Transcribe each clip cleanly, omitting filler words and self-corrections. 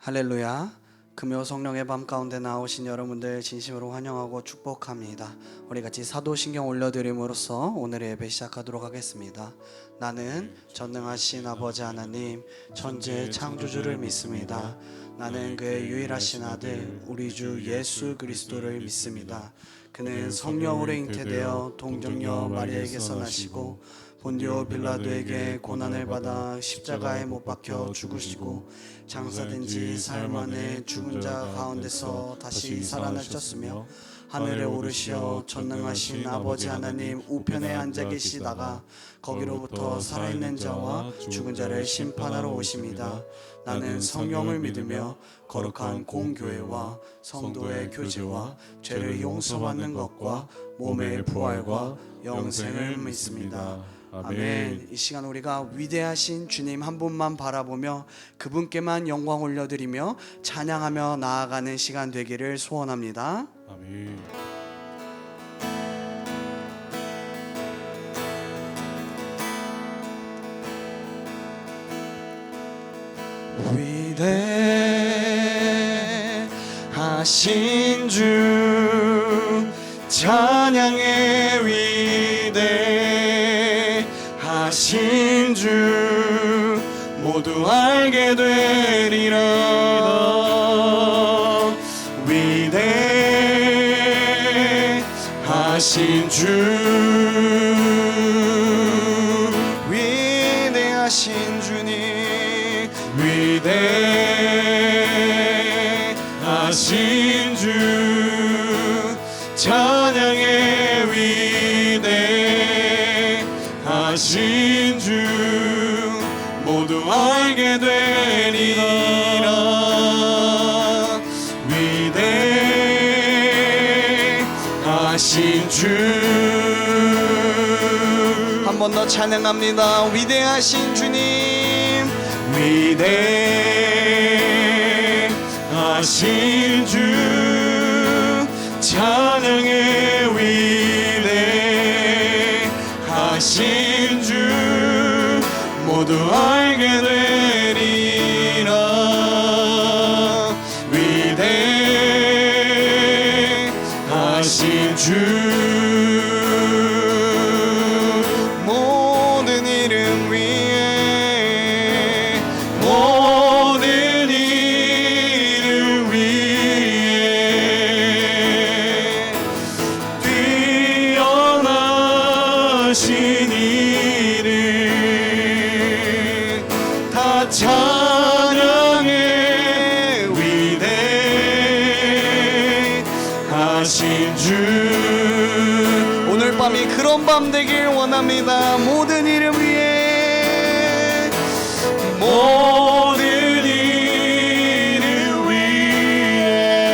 할렐루야. 금요 성령의 밤 가운데 나오신 여러분들 진심으로 환영하고 축복합니다. 우리 같이 사도신경 올려드림으로써 오늘의 예배 시작하도록 하겠습니다. 나는 전능하신 아버지 하나님 천지의 창조주를 믿습니다. 나는 그의 유일하신 아들 우리 주 예수 그리스도를 믿습니다. 그는 성령으로 잉태되어 동정녀 마리아에게서 나시고 본디오 빌라도에게 고난을 받아 십자가에 못 박혀 죽으시고 장사된 지 사흘 만에 죽은 자 가운데서 다시 살아나셨으며 하늘에 오르시어 전능하신 아버지 하나님 우편에 앉아 계시다가 거기로부터 살아있는 자와 죽은 자를 심판하러 오십니다. 나는 성령을 믿으며 거룩한 공교회와 성도의 교제와 죄를 용서받는 것과 몸의 부활과 영생을 믿습니다. 아멘. 이 시간 우리가 위대하신 주님 한 분만 바라보며 그분께만 영광 올려드리며 찬양하며 나아가는 시간 되기를 소원합니다. 아멘. 위대하신 주 찬양의 위대하신 주 모두 알게 되리라. 위대하신 주 위대하신 주님 위대하신 주 찬양의 위대하신 주 모두 알게 되리라. 위대하신 주 한 번 더 찬양합니다. 위대하신 주님 위대하신 주 찬양의 위대하신 주 모두 알게 되리라. 위대하신 주 모든 이름 위에 모든 이름 위에 뛰어나신 이름 다 찬양해. 위대하신 주 오늘 밤이 그런 밤 되길 원합니다. 모든 이름 위에 모든 이름 위에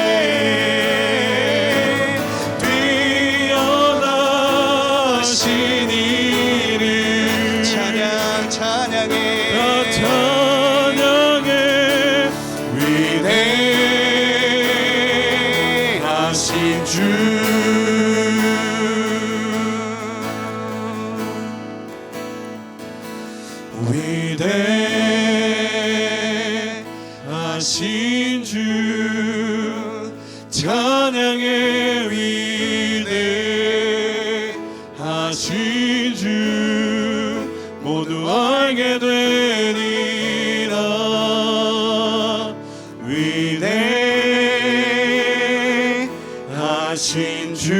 뛰어나신 이름 찬양 찬양해 찬양해. 위대하신 주 위대하신 주 찬양의 위대하신 주 모두 알게 되리라. 위대하신 주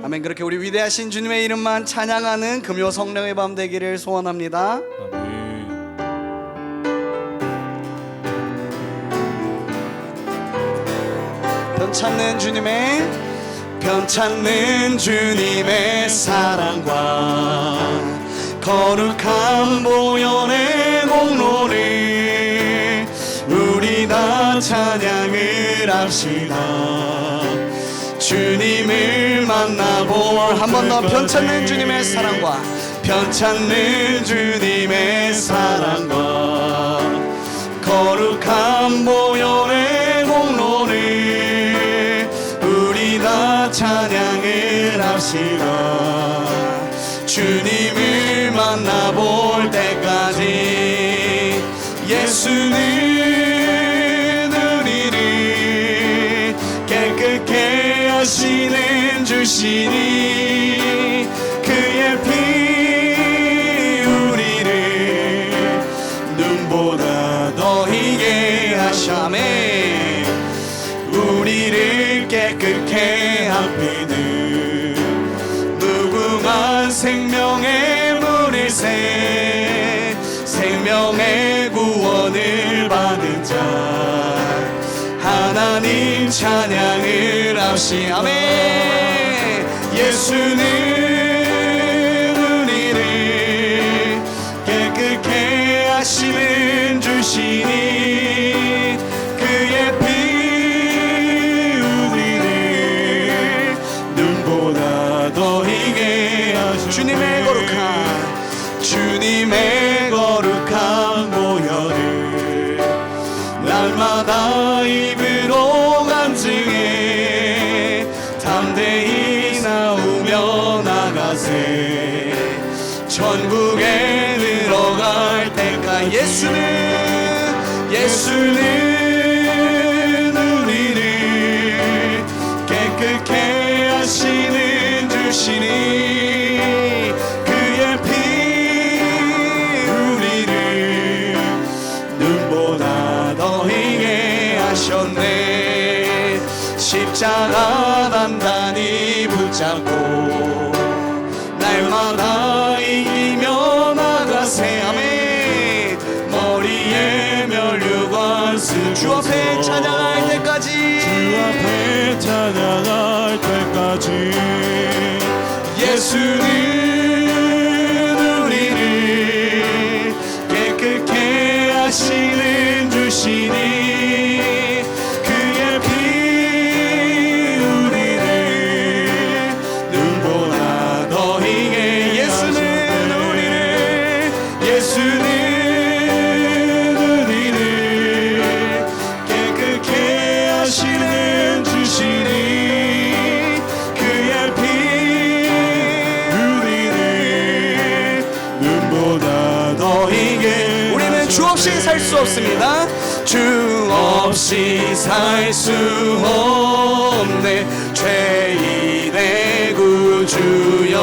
아멘. 그렇게 우리 위대하신 주님의 이름만 찬양하는 금요 성령의 밤 되기를 소원합니다. 아멘. 변찮는 주님의 사랑과 거룩한 보혈의 공로를 우리 다 찬양을 합시다. 주님을 만나볼 한 번 더. 변찮는 주님의 사랑과 변찮는 주님의 사랑과 거룩한 보혈의 공로를 우리 다 찬양을 합시다. 주님을 만나볼 때까지 예수는 우리를 깨끗게 하시는 주시니 그의 피 우리를 눈보다 더 희게 하샤매 우리를 깨끗게 한 피는 무궁한 생명의 물일새 생명의 구원을 받은 자 하나님 찬양을 합시 아멘 예수는 우리를 깨끗게 하시는 주시니 그의 피 우리를 눈보다 더 희게 하시네 주님의 거룩한 보혈을 날마다 입으로 간증해 담대히 나오며 나가세 천국에 들어갈 때까지 예수는 우리를 깨끗게 하시는 주시니 그의 피 우리를 눈보다 더 희게 하셨네 십자가 단단히 붙잡고 날마다 이기며 나가세 아멘 머리에 면류관 쓰고 주 앞에 찬양할 때까지 예수는 우리를 깨끗게 하시는 주시니 그의 피 우리를 눈보다 더 희게 예수는 우리를 깨끗게 하시는 주시니 그의 피 우리를 눈보다 더 희게 우리는 주 없이 살 수 없습니다 주 없이 살 수 없네 죄인의 구주여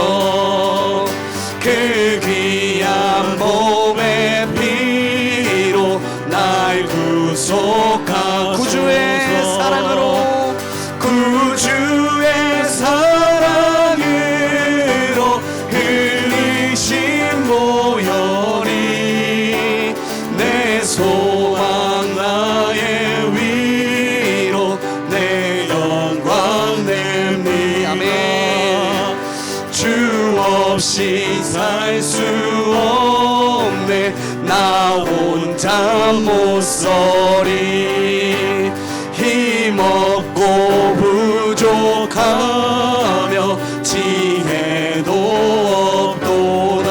그 귀한 몸의 피로 날 구속한 구주의 사랑으로 흘리신 보혈이 내 소망 나의 위로 내 영광 내 미 아멘 주 없이 살 수 없네 나 혼자 못 서리 힘없고 부족하며 지혜도 없도다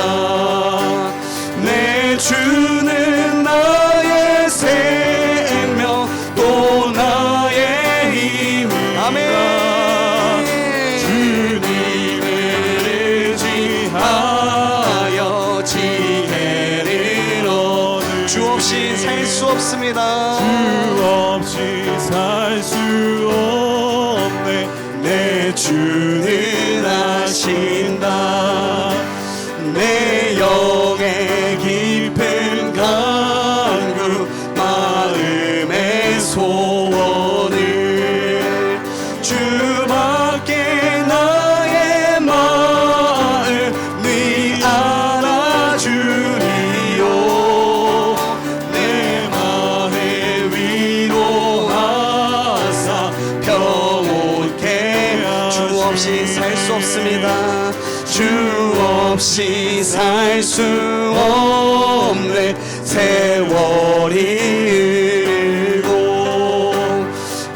내 주는 나의 생명 또 나의 힘이다 아멘 주님을 의지하여 지혜를 얻을 주 없이 살 수 없습니다 주 없이 살 수 없네 내 주는 아신다 내 영의 깊은 간구 마음의 소원을 주밖에 나의 마음이 알아주리요 내 마음을 위로하사 평온케 주 없이 살 수 없습니다 주 없이 살 수 없네 세월이 흘고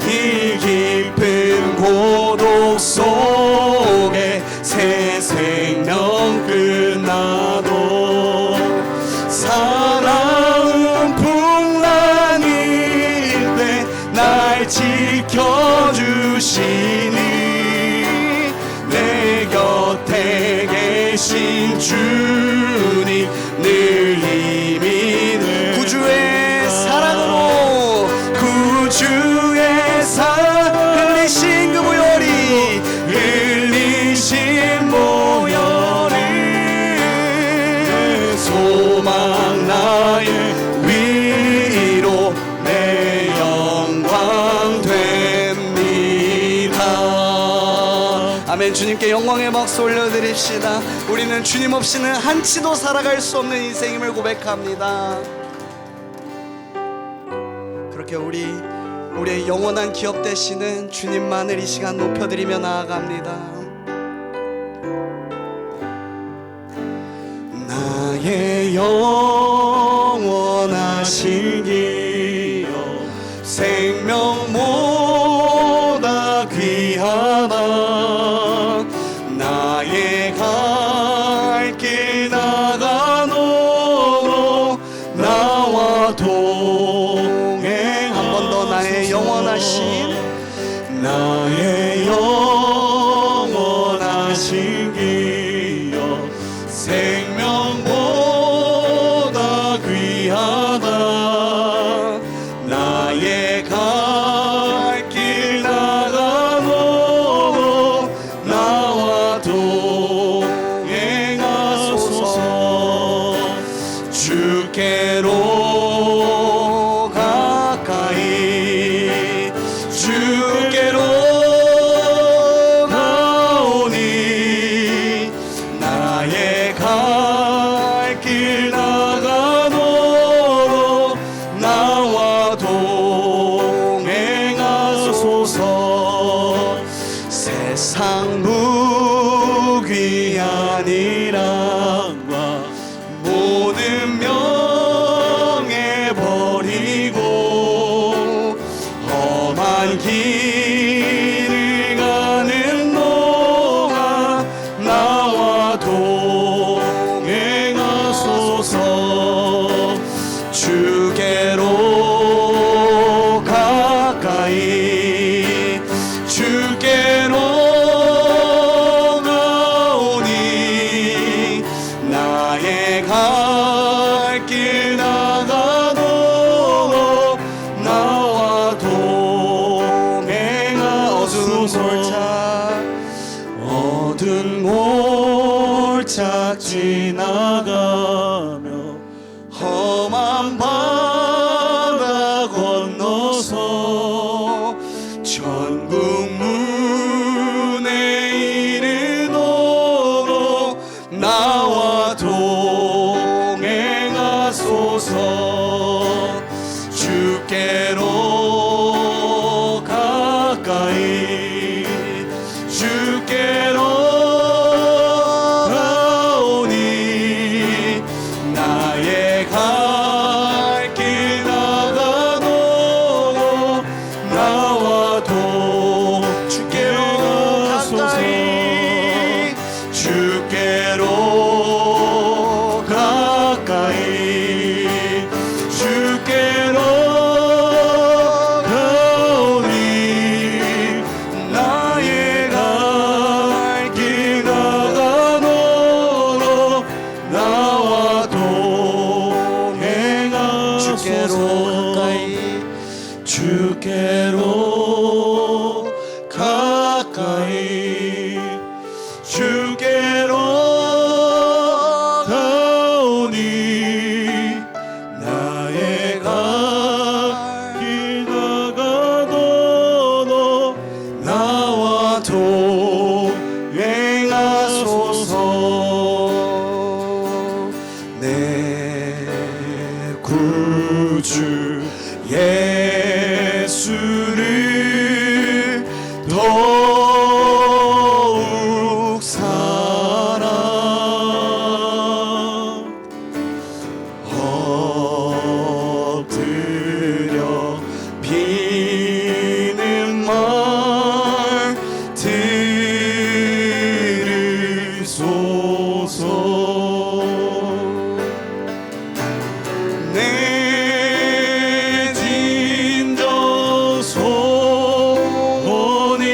이 깊은 고독 속에 새 생명 끝나도 살아온 풍랑일 때 날 지켜주시니 내 곁에 계신 주님 늘 힘이 돼 구주의 소망 나의 위로 내 영광 됩니다. 아멘. 주님께 영광의 박수 올려드립시다. 우리는 주님 없이는 한치도 살아갈 수 없는 인생임을 고백합니다. 그렇게 우리의 영원한 기업 되시는 주님만을 이 시간 높여드리며 나아갑니다. 나의 영원하신 기업 생명보다 귀하다. 나의 갈 길 나가노 나와 동행. 한 번 더. 나의 영원하신 기업 생명보다 귀하다. 나의 갈 길 나가노 나와 동행하소서. 주께로 가까이 주께로 가오니 나의 갈 길 나가노 나와 동행하소서. 세상 무귀한 이랑과 모든 명예 버리고 험한 길을 가는 동안 나와 동행하소서. 주께로 가까이 주께로 가오니 나의 갈 길 나가노 나와 동행하소서. 어두운 몰착 지나가며 험한 바다 건너서 천국 문에 이르도록 나와 동행하소서. 주께로 가까이 주께로 가오니 나의 갈 길 나가노 나와 주께로 가까이 주께로 가까이 주께로 가오니 나의 갈 길 나가노 나와 동행하소서. 주께로 가까이 주께로 가오니 나의 갈 길 나가노 나와 동행하소서. 내 구주 예수를 더욱 사랑 엎드려 비는 말 들으소서. 내 진정 소원이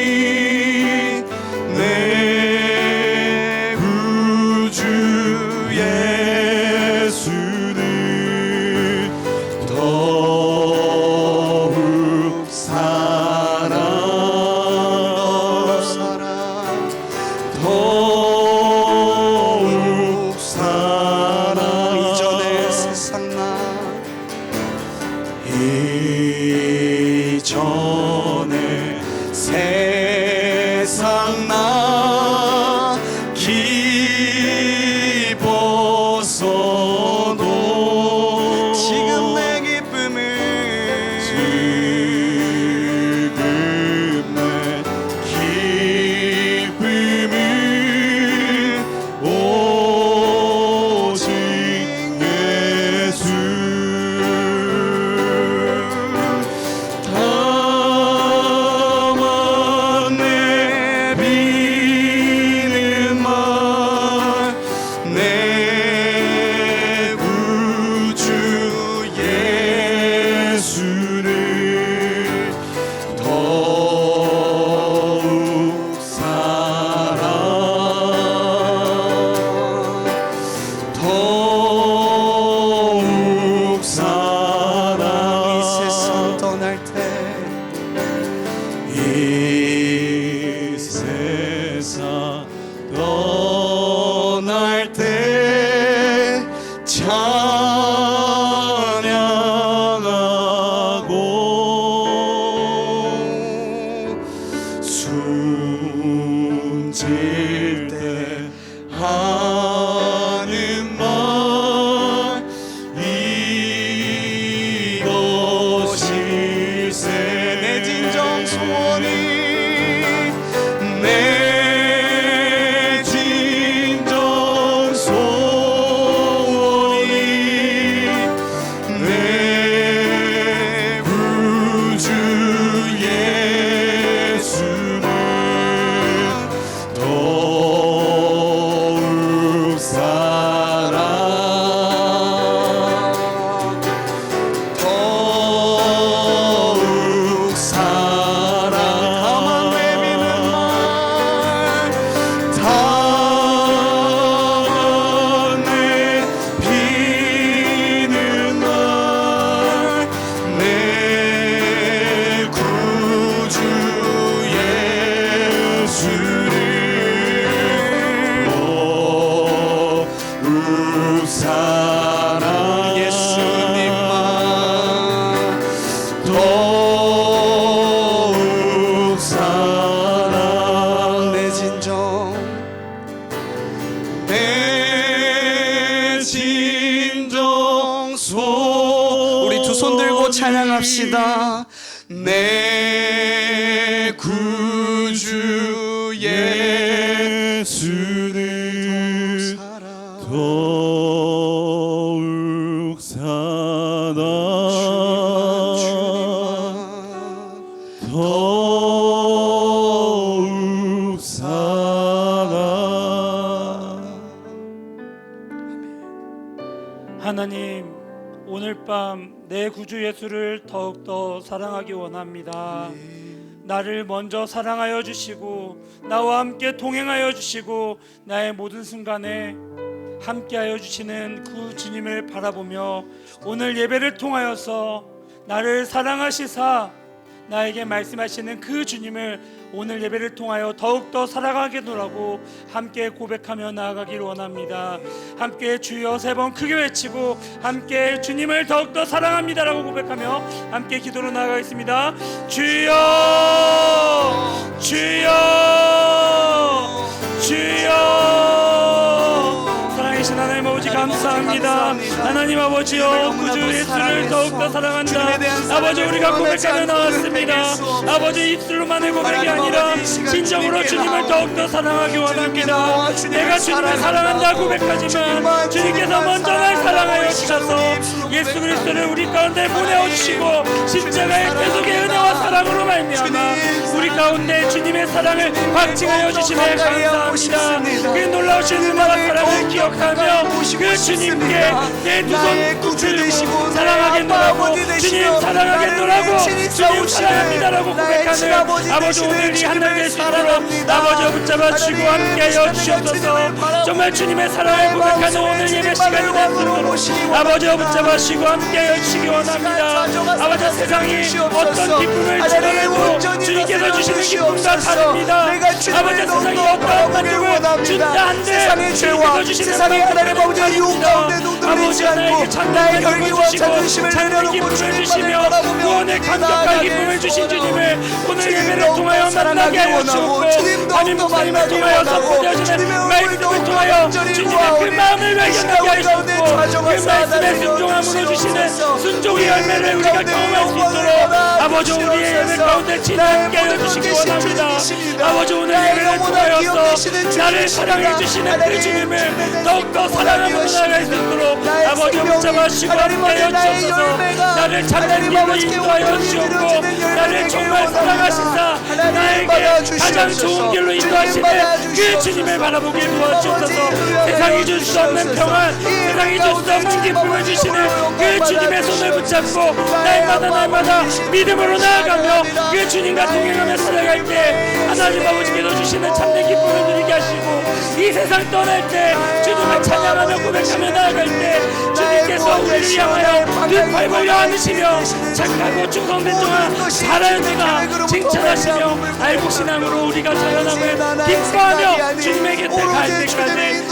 내 구주 예수를 더욱 사랑 더욱 사랑. 이전에 세상 나 이전에 세상 나 기뻤어도 지금 내 기쁨을 오직 예수 다만 내비는 말 내 구주 예수를 더욱 사랑 더욱 사랑 이 세상 떠날 때 이 세상 떠날 때 찬양하고 숨질 때 하는 말 이것일세 내 진정 소원이 내 진정 소원이 내 구주 예수를 더욱 사랑 더욱 사랑 다만 내비는 말 다만 내비는 말 내 구주 예수를 더욱 사랑 예수님만 더욱 사랑 내 진정 내 진정 소 우리 두 손 들고 찬양합시다. 내 구주 예수를 사랑 더욱 사랑 더욱 사랑 하나님, 오늘 밤 내 구주 예수를 더욱더 사랑하기 원합니다. 나를 먼저 사랑하여 주시고 나와 함께 동행하여 주시고 나의 모든 순간에 함께하여 주시는 그 주님을 바라보며 오늘 예배를 통하여서 나를 사랑하시사 나에게 말씀하시는 그 주님을 오늘 예배를 통하여 더욱더 사랑하게 노라고 함께 고백하며 나아가기를 원합니다. 함께 주여 세 번 크게 외치고 함께 주님을 더욱더 사랑합니다라고 고백하며 함께 기도로 나아가겠습니다. 주여 주여 주여 살아계신 하나님 아버지 감사합니다. 하나님 아버지여 구주 예수를 더욱더 사랑한다. 아버지 우리가 고백하며 나왔습니다. 아버지 입술로만의 고백이 아니라 진정으로 주님을 더욱더 사랑하기 원합니다. 내가 주님을 사랑한다 고백하지만 주님께서 먼저 날 사랑하여 주셔서 예수 그리스도를 우리 가운데 보내어주시고 십자가의 계속의 은혜와 사랑으로 말미암아 우리 가운데 주님의 사랑을 확증하여 주심에 감사합니다. 그 놀라우신 은혜와 사랑을 기억하며 그 주님께 내 두 손 붙들고 사랑하겠노라고 주님 사랑하겠노라고 주님 사랑합니다라고 고백하는 아버지 오늘 이 한날 될 수 있도록 아버지와 붙잡아 주시고 함께하여 주시옵소서. 정말 주님의 사랑을 고백하는 오늘 예배 시간이 되도록 아버지와 붙잡아 주시고 함께하여 주시기 원합니다. 아버지 세상이 어떤 기쁨을 주더라도 주님께서 주시는 기쁨과 다릅니다. 아버지 세상이 어떤 만족을 준다 한데 주님께서 주시는 만족은 다릅니다. 아버지 나에게 찬양의 기쁨을 주시고 찬양의 기쁨을 주시며 구원의 감격과 기쁨을 주신 주님을 오늘 예배를 통하여 만나게 하여 주옵고 담임 목사님을 통하여 선포되어지는 말씀을 통하여 주님의 그 마음을 발견하게 하여 주옵고 그 말씀에 순종함으로 주시는 순종의 열매를 우리가 경험할 수 있도록 아버지 우리의 예배 가운데 진행하게 하여 주시기 원합니다. 아버지 오늘 예배를 통하여서 나를 사랑해 주시는 그 주님을 더욱더 사랑함으로 나아갈 수 있도록 아버지 붙잡아주시고 함께하여 주옵소서. 나를 참된 길로 인도하여 주옵고 나를 정말 사랑하신다 나에게 가장 좋은 길로 인도하시는 그 주님을 바라보게 도와주옵소서. 세상이 줄 수 없는 평안 세상이 줄 수 없는 기쁨을 주시는 그 주님의 손을 붙잡고 날마다 믿음으로 나아가며 그 주님과 동행하며 살아갈 때 하나님 아버지께서 주시는 참된 기쁨을 누리게 하시고 이 세상 떠날 때 주님을 찬양하며 고백하며 나아갈 때 주님께서 우리를 향하여 늘 밟으려 하시며 착하고 충성된 동안 살아였느냐 칭찬하시며 알복신앙으로 우리가 자라남을 기뻐하며 주님의 곁에 갈 때까지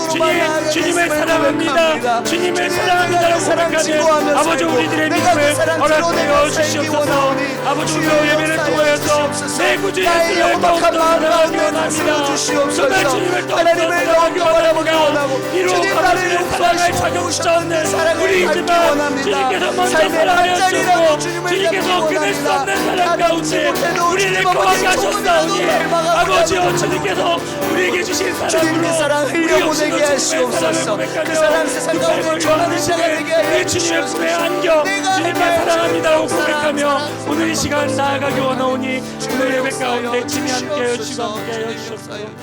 주님을 사랑합니다. 주님을 사랑합니다라고 고백하는 아버지 우리들의 믿음을 허락하여 주시옵소서. 아버지 오늘 예배를 통하여서 내 구주 예수를 더욱더 사랑하기 원합니다. 정말 주님을 더욱더 사랑하기 원합니다. 비록 아버지를 사랑할 자격조차 없는 우리이지만 주님께서 먼저 사랑하여 주시고 주님께서 끊을 수 없는 사랑 가운데 우리를 거하게 하셨사오니 아버지여 주님께서 우리에게 주신 사랑으로 우리 역시도 주님의 사랑을 고백하며 그 사랑 세상 가운데 전하는 그 주님의 품에 안겨 주님께 사랑합니다라고 고백하며 오늘 이 시간 나아가기 원하오니 오늘 예배 가운데 주님 함께하여 주시고 함께하여 주시옵소서.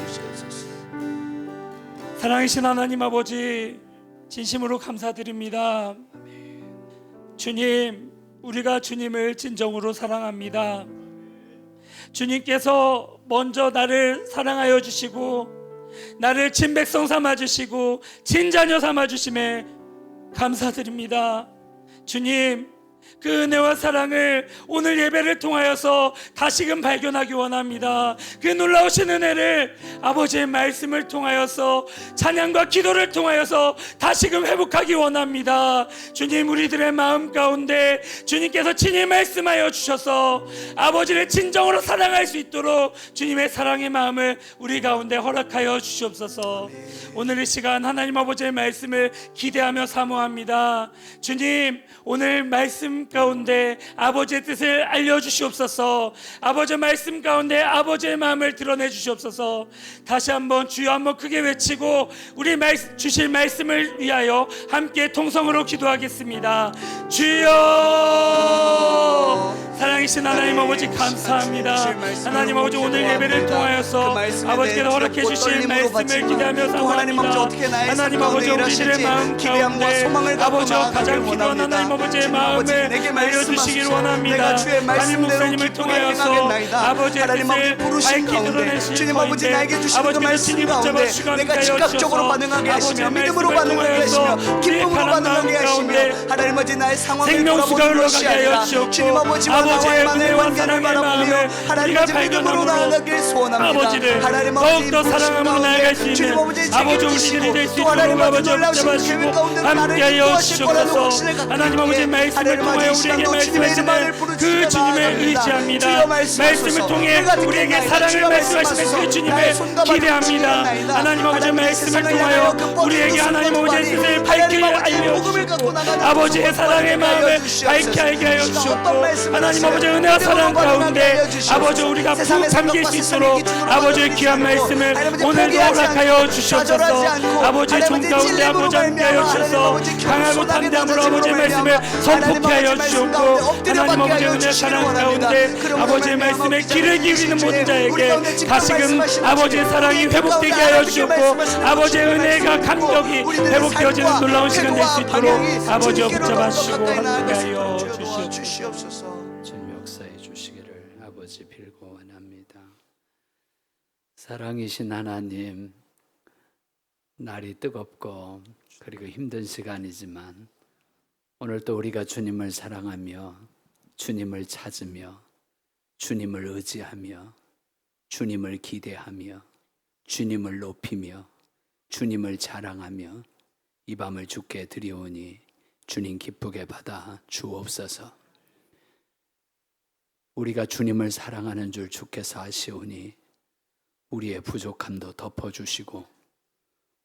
사랑이신 하나님 아버지 진심으로 감사드립니다. 주님 우리가 주님을 진정으로 사랑합니다. 주님께서 먼저 나를 사랑하여 주시고 나를 친백성 삼아주시고 친자녀 삼아주심에 감사드립니다. 주님 그 은혜와 사랑을 오늘 예배를 통하여서 다시금 발견하기 원합니다. 그 놀라우신 은혜를 아버지의 말씀을 통하여서 찬양과 기도를 통하여서 다시금 회복하기 원합니다. 주님 우리들의 마음 가운데 주님께서 친히 말씀하여 주셔서 아버지를 진정으로 사랑할 수 있도록 주님의 사랑의 마음을 우리 가운데 허락하여 주시옵소서. 오늘 이 시간 하나님 아버지의 말씀을 기대하며 사모합니다. 주님 오늘 말씀 가운데 아버지의 뜻을 알려주시옵소서. 아버지의 말씀 가운데 아버지의 마음을 드러내 주시옵소서. 다시 한번 주여 한번 크게 외치고 우리 주실 말씀을 위하여 함께 통성으로 기도하겠습니다. 주여 사랑이신 하나님 아버지 감사합니다. 하나님 아버지 오늘 예배를 통하여서 아버지께서 허락해 주실 말씀을 기대하며 사모합니다. 하나님 아버지 우리들의 마음 가운데 아버지와 가장 기도한 하나님 아버지의 마음을 알려주시길 원합니다. 담임 목사님을 통하여서 아버지의 뜻을 밝히 드러내실 터인데 아버지께서 친히 붙잡아 주시고 함께하여 주셔서 아버지의 말씀을 통하여서 우리의 가난 마음 가운데 생명수가 흘러가게 하여 주시옵고 아버지의 은혜와 사랑의 마음을 우리가 발견함으로 아버지를 더욱더 사랑함으로 나아갈 수 있는 아버지 우리들이 될 수 있도록 아버지와 붙잡아주시고 함께하여 주시옵소서. 하나님 아버지의 말씀을 통하여 우리에게 말씀하시는 그 주님을 의지합니다. 말씀을 통해 우리에게 사랑을 말씀하시는 그 주님을 기대합니다. 하나님 아버지의 말씀을 통하여 우리에게 하나님 아버지의 뜻을 밝히 알려주시고 아버지의 사랑의 마음을 밝히 알게 하여 주셨고 하나님 아버지의 은혜와 사랑 가운데 아버지 우리가 푹 잠길 수 있도록 아버지의 귀한 말씀을 오늘도 허락하여 주시옵소서. 아버지의 종 가운데 아버지 함께하여 주셔서 강하고 담대함으로 아버지의 말씀을 선포케 하여 주시옵고 하나님 아버지의 은혜 사랑 가운데 아버지의 말씀에 귀를 기울이는 모든 자에게 다시금 아버지의 사랑이 회복되게 하여 주시옵고 아버지의 은혜가 감격이 회복되어지는 놀라운 시간 될 수 있도록 아버지와 붙잡아 주시고 함께 하여 주시옵소서. 주님 역사해 주시기를 아버지 빌고 원합니다. 사랑이신 하나님, 날이 뜨겁고 그리고 힘든 시간이지만 오늘 또 우리가 주님을 사랑하며 주님을 찾으며 주님을 의지하며 주님을 기대하며 주님을 높이며 주님을 자랑하며 이 밤을 주께 드리오니 주님 기쁘게 받아 주옵소서. 우리가 주님을 사랑하는 줄 주께서 아시오니 우리의 부족함도 덮어주시고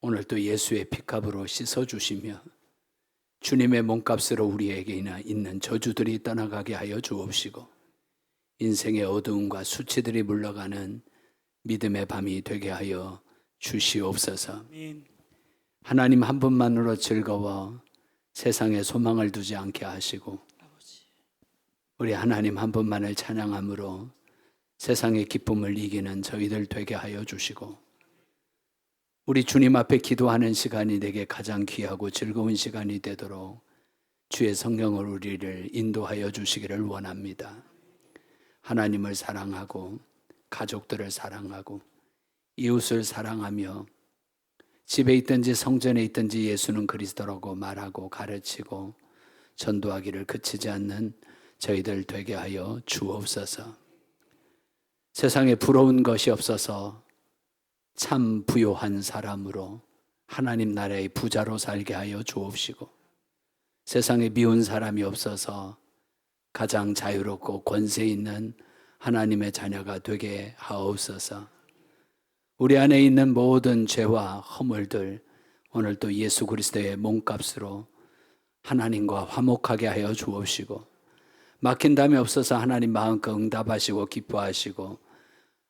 오늘 또 예수의 피값으로 씻어주시며 주님의 몸값으로 우리에게 있는 저주들이 떠나가게 하여 주옵시고 인생의 어두움과 수치들이 물러가는 믿음의 밤이 되게 하여 주시옵소서. 아멘. 하나님 한 분만으로 즐거워 세상에 소망을 두지 않게 하시고 우리 하나님 한 분만을 찬양함으로 세상의 기쁨을 이기는 저희들 되게 하여 주시고 우리 주님 앞에 기도하는 시간이 내게 가장 귀하고 즐거운 시간이 되도록 주의 성령으로 우리를 인도하여 주시기를 원합니다. 하나님을 사랑하고 가족들을 사랑하고 이웃을 사랑하며 집에 있든지 성전에 있든지 예수는 그리스도라고 말하고 가르치고 전도하기를 그치지 않는 저희들 되게 하여 주옵소서. 세상에 부러운 것이 없어서 참 부요한 사람으로 하나님 나라의 부자로 살게 하여 주옵시고 세상에 미운 사람이 없어서 가장 자유롭고 권세 있는 하나님의 자녀가 되게 하옵소서. 우리 안에 있는 모든 죄와 허물들 오늘 또 예수 그리스도의 몸값으로 하나님과 화목하게 하여 주옵시고 막힌 담이 없어서 하나님 마음껏 응답하시고 기뻐하시고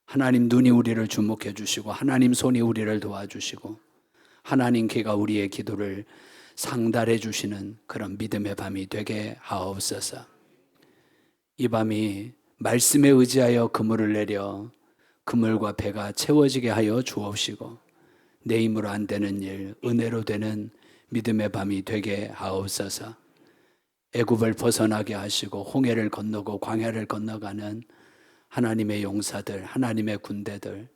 하나님 눈이 우리를 주목해 주시고 하나님 손이 우리를 도와주시고 하나님 귀가 우리의 기도를 상달해 주시는 그런 믿음의 밤이 되게 하옵소서. 이 밤이 말씀에 의지하여 그물을 내려 그물과 배가 채워지게 하여 주옵시고 내 힘으로 안 되는 일 은혜로 되는 믿음의 밤이 되게 하옵소서. 애굽을 벗어나게 하시고 홍해를 건너고 광야를 건너가는 하나님의 용사들, 하나님의 군대들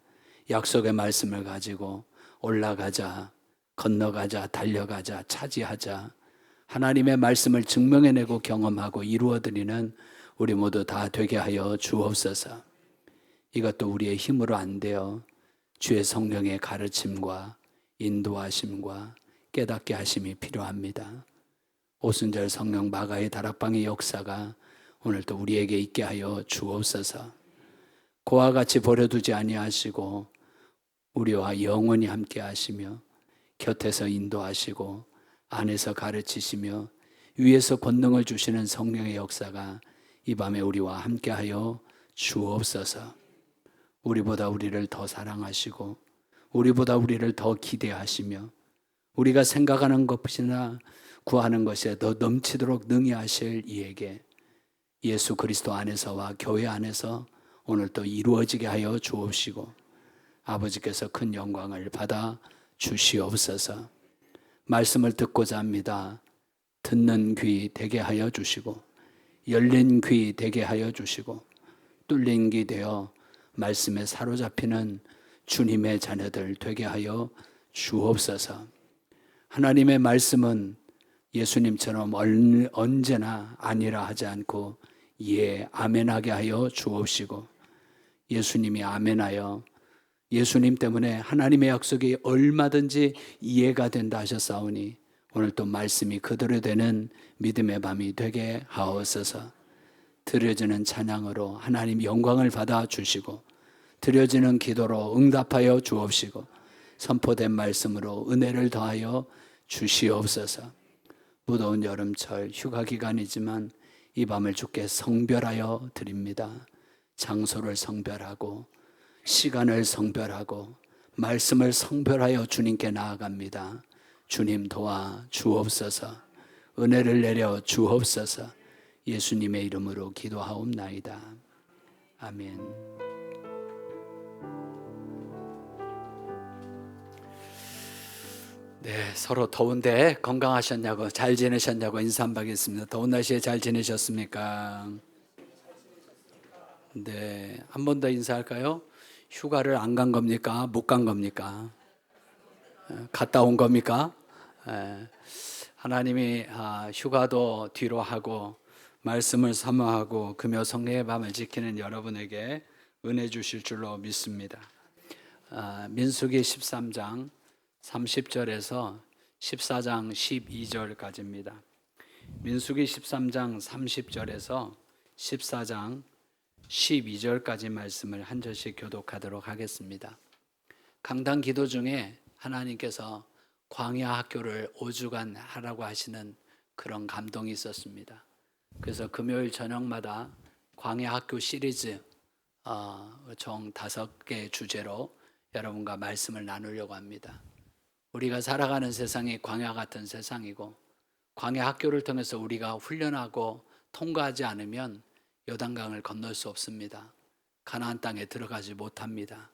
약속의 말씀을 가지고 올라가자, 건너가자, 달려가자, 차지하자 하나님의 말씀을 증명해내고 경험하고 이루어드리는 우리 모두 다 되게 하여 주옵소서. 이것도 우리의 힘으로 안 되어 주의 성령의 가르침과 인도하심과 깨닫게 하심이 필요합니다. 오순절 성령 마가의 다락방의 역사가 오늘도 우리에게 있게 하여 주옵소서. 그와 같이 버려두지 아니하시고 우리와 영원히 함께 하시며 곁에서 인도하시고 안에서 가르치시며 위에서 권능을 주시는 성령의 역사가 이 밤에 우리와 함께 하여 주옵소서. 우리보다 우리를 더 사랑하시고 우리보다 우리를 더 기대하시며 우리가 생각하는 것이나 구하는 것에 더 넘치도록 능히 하실 이에게 예수 그리스도 안에서와 교회 안에서 오늘 또 이루어지게 하여 주옵시고 아버지께서 큰 영광을 받아 주시옵소서. 말씀을 듣고자 합니다. 듣는 귀 되게 하여 주시고 열린 귀 되게 하여 주시고 뚫린 귀 되어 말씀에 사로잡히는 주님의 자녀들 되게 하여 주옵소서. 하나님의 말씀은 예수님처럼 언제나 아니라 하지 않고 예, 아멘하게 하여 주옵시고 예수님이 아멘하여 예수님 때문에 하나님의 약속이 얼마든지 이해가 된다 하셨사오니 오늘 또 말씀이 그대로 되는 믿음의 밤이 되게 하옵소서. 드려지는 찬양으로 하나님 영광을 받아 주시고 드려지는 기도로 응답하여 주옵시고 선포된 말씀으로 은혜를 더하여 주시옵소서. 무더운 여름철 휴가 기간이지만 이 밤을 주께 성별하여 드립니다. 장소를 성별하고 시간을 성별하고 말씀을 성별하여 주님께 나아갑니다. 주님 도와 주옵소서. 은혜를 내려 주옵소서. 예수님의 이름으로 기도하옵나이다. 아멘. 네, 서로 더운데 건강하셨냐고 잘 지내셨냐고 인사 한번 하겠습니다. 더운 날씨에 잘 지내셨습니까? 네, 한 번 더 인사할까요? 휴가를 안 간 겁니까? 못 간 겁니까? 갔다 온 겁니까? 하나님이 휴가도 뒤로 하고 말씀을 사모하고 금요 성령의 밤을 지키는 여러분에게 은혜 주실 줄로 믿습니다. 민수기 13장 30절에서 14장 12절까지입니다. 민수기 13장 30절에서 14장 12절까지 말씀을 한 절씩 교독하도록 하겠습니다. 강단 기도 중에 하나님께서 광야 학교를 5주간 하라고 하시는 그런 감동이 있었습니다. 그래서 금요일 저녁마다 광야 학교 시리즈 총 5개 주제로 여러분과 말씀을 나누려고 합니다. 우리가 살아가는 세상이 광야 같은 세상이고 광야 학교를 통해서 우리가 훈련하고 통과하지 않으면 요단강을 건널 수 없습니다. 가나안 땅에 들어가지 못합니다.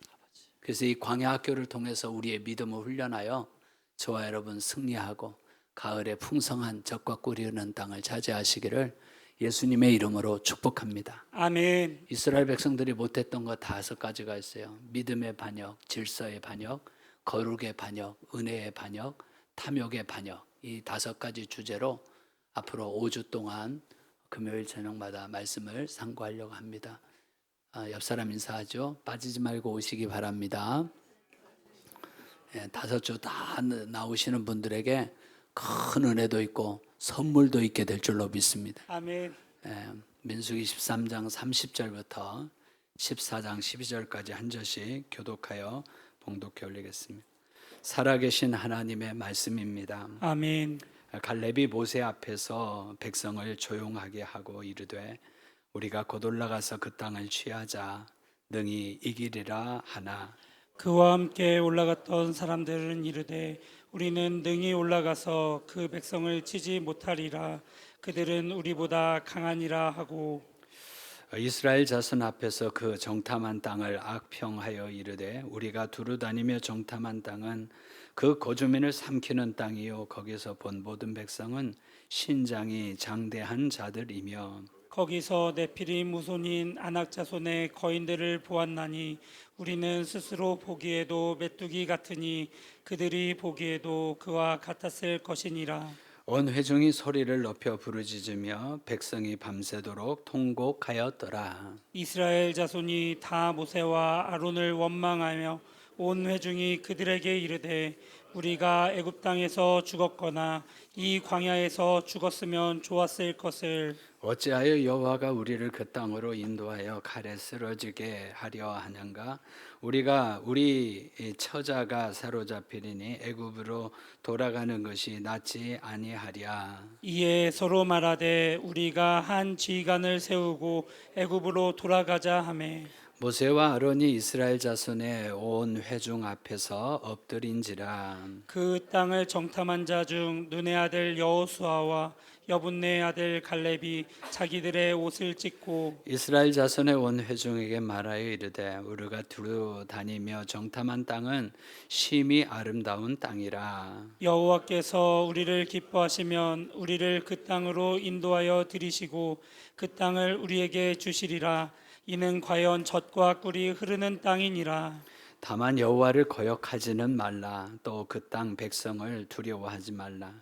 그래서 이 광야 학교를 통해서 우리의 믿음을 훈련하여 저와 여러분 승리하고 가을에 풍성한 젖과 꿀이 흐르는 땅을 차지하시기를 예수님의 이름으로 축복합니다. 아멘. 이스라엘 백성들이 못했던 거 5가지가 있어요. 믿음의 반역, 질서의 반역, 거룩의 반역, 은혜의 반역, 탐욕의 반역. 이 5가지 주제로 앞으로 5주 동안 금요일 저녁마다 말씀을 상고하려고 합니다. 옆 사람 인사하죠. 빠지지 말고 오시기 바랍니다. 5주 다 나오시는 분들에게 큰 은혜도 있고 선물도 있게 될 줄로 믿습니다. 아멘. 민수기 13장 30절부터 14장 12절까지 한 절씩 교독하여 봉독해 올리겠습니다. 살아계신 하나님의 말씀입니다. 아멘. 갈렙이 모세 앞에서 백성을 조용하게 하고 이르되 우리가 곧 올라가서 그 땅을 취하자 능히 이기리라 하나 그와 함께 올라갔던 사람들은 이르되 우리는 능히 올라가서 그 백성을 치지 못하리라. 그들은 우리보다 강하니라 하고 이스라엘 자손 앞에서 그 정탐한 땅을 악평하여 이르되 우리가 두루 다니며 정탐한 땅은 그 거주민을 삼키는 땅이요 거기서 본 모든 백성은 신장이 장대한 자들이며 거기서 네피림 무손인 아낙 자손의 거인들을 보았나니 우리는 스스로 보기에도 메뚜기 같으니 그들이 보기에도 그와 같았을 것이니라. 온 회중이 소리를 높여 부르짖으며 백성이 밤새도록 통곡하였더라. 이스라엘 자손이 다 모세와 아론을 원망하며 온 회중이 그들에게 이르되 우리가 애굽 땅에서 죽었거나 이 광야에서 죽었으면 좋았을 것을 어찌하여 여호와가 우리를 그 땅으로 인도하여 칼에 쓰러지게 하려 하는가? 우리가 우리 처자가 사로잡히리니 애굽으로 돌아가는 것이 낫지 아니하랴. 이에 서로 말하되 우리가 한 지휘관을 세우고 애굽으로 돌아가자 하매 모세와 아론이 이스라엘 자손의 온 회중 앞에서 엎드린지라. 그 땅을 정탐한 자 중 눈의 아들 여호수아와 여분네 아들 갈렙이 자기들의 옷을 찢고 이스라엘 자손의 온 회중에게 말하여 이르되 우리가 두루 다니며 정탐한 땅은 심히 아름다운 땅이라. 여호와께서 우리를 기뻐하시면 우리를 그 땅으로 인도하여 들이시고 그 땅을 우리에게 주시리라. 이는 과연 젖과 꿀이 흐르는 땅이니라. 다만 여호와를 거역하지는 말라. 또 그 땅 백성을 두려워하지 말라.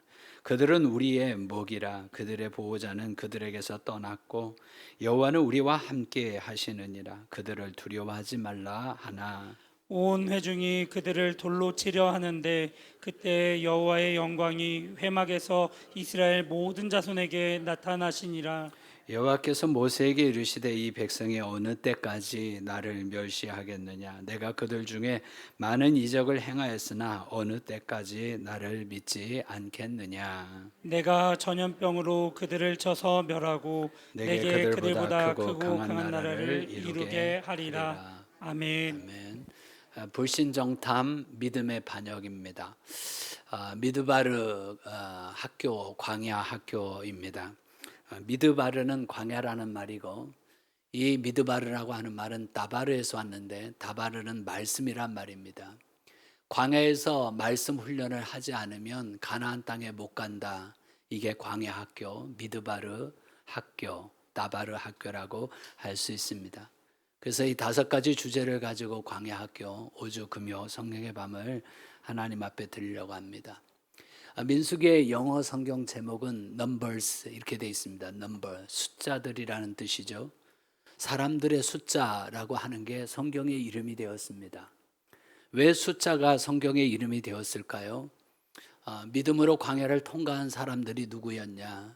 그들은 우리의 목이라. 그들의 보호자는 그들에게서 떠났고 여호와는 우리와 함께 하시느니라. 그들을 두려워하지 말라 하나. 온 회중이 그들을 돌로 치려 하는데 그때 여호와의 영광이 회막에서 이스라엘 모든 자손에게 나타나시니라. 여호와께서 모세에게 이르시되 이 백성이 어느 때까지 나를 멸시하겠느냐? 내가 그들 중에 많은 이적을 행하였으나 어느 때까지 나를 믿지 않겠느냐? 내가 전염병으로 그들을 쳐서 멸하고 내게 그들보다 크고 강한 나라를 이루게 하리라. 아멘. 아멘. 불신정탐 믿음의 반역입니다. 미드바르 학교 광야 학교입니다. 미드바르는 광야라는 말이고 이 미드바르라고 하는 말은 다바르에서 왔는데 다바르는 말씀이란 말입니다. 광야에서 말씀 훈련을 하지 않으면 가나안 땅에 못 간다. 이게 광야 학교, 미드바르 학교, 다바르 학교라고 할 수 있습니다. 그래서 이 5가지 주제를 가지고 광야 학교 5주 금요 성령의 밤을 하나님 앞에 드리려고 합니다. 민수기의 영어 성경 제목은 Numbers 이렇게 되어 있습니다. Number, 숫자들이라는 뜻이죠. 사람들의 숫자라고 하는 게 성경의 이름이 되었습니다. 왜 숫자가 성경의 이름이 되었을까요? 믿음으로 광야를 통과한 사람들이 누구였냐?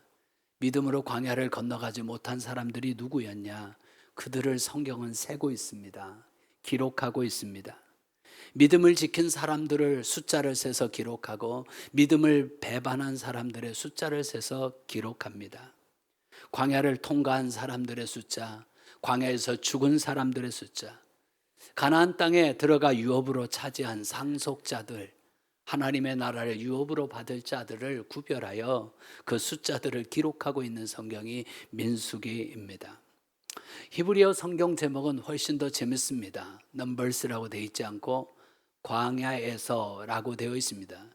믿음으로 광야를 건너가지 못한 사람들이 누구였냐? 그들을 성경은 세고 있습니다. 기록하고 있습니다. 믿음을 지킨 사람들을 숫자를 세서 기록하고 믿음을 배반한 사람들의 숫자를 세서 기록합니다. 광야를 통과한 사람들의 숫자, 광야에서 죽은 사람들의 숫자, 가나안 땅에 들어가 유업으로 차지한 상속자들, 하나님의 나라를 유업으로 받을 자들을 구별하여 그 숫자들을 기록하고 있는 성경이 민수기입니다. 히브리어 성경 제목은 훨씬 더 재밌습니다. 넘버스라고 되어 있지 않고 광야에서라고 되어 있습니다.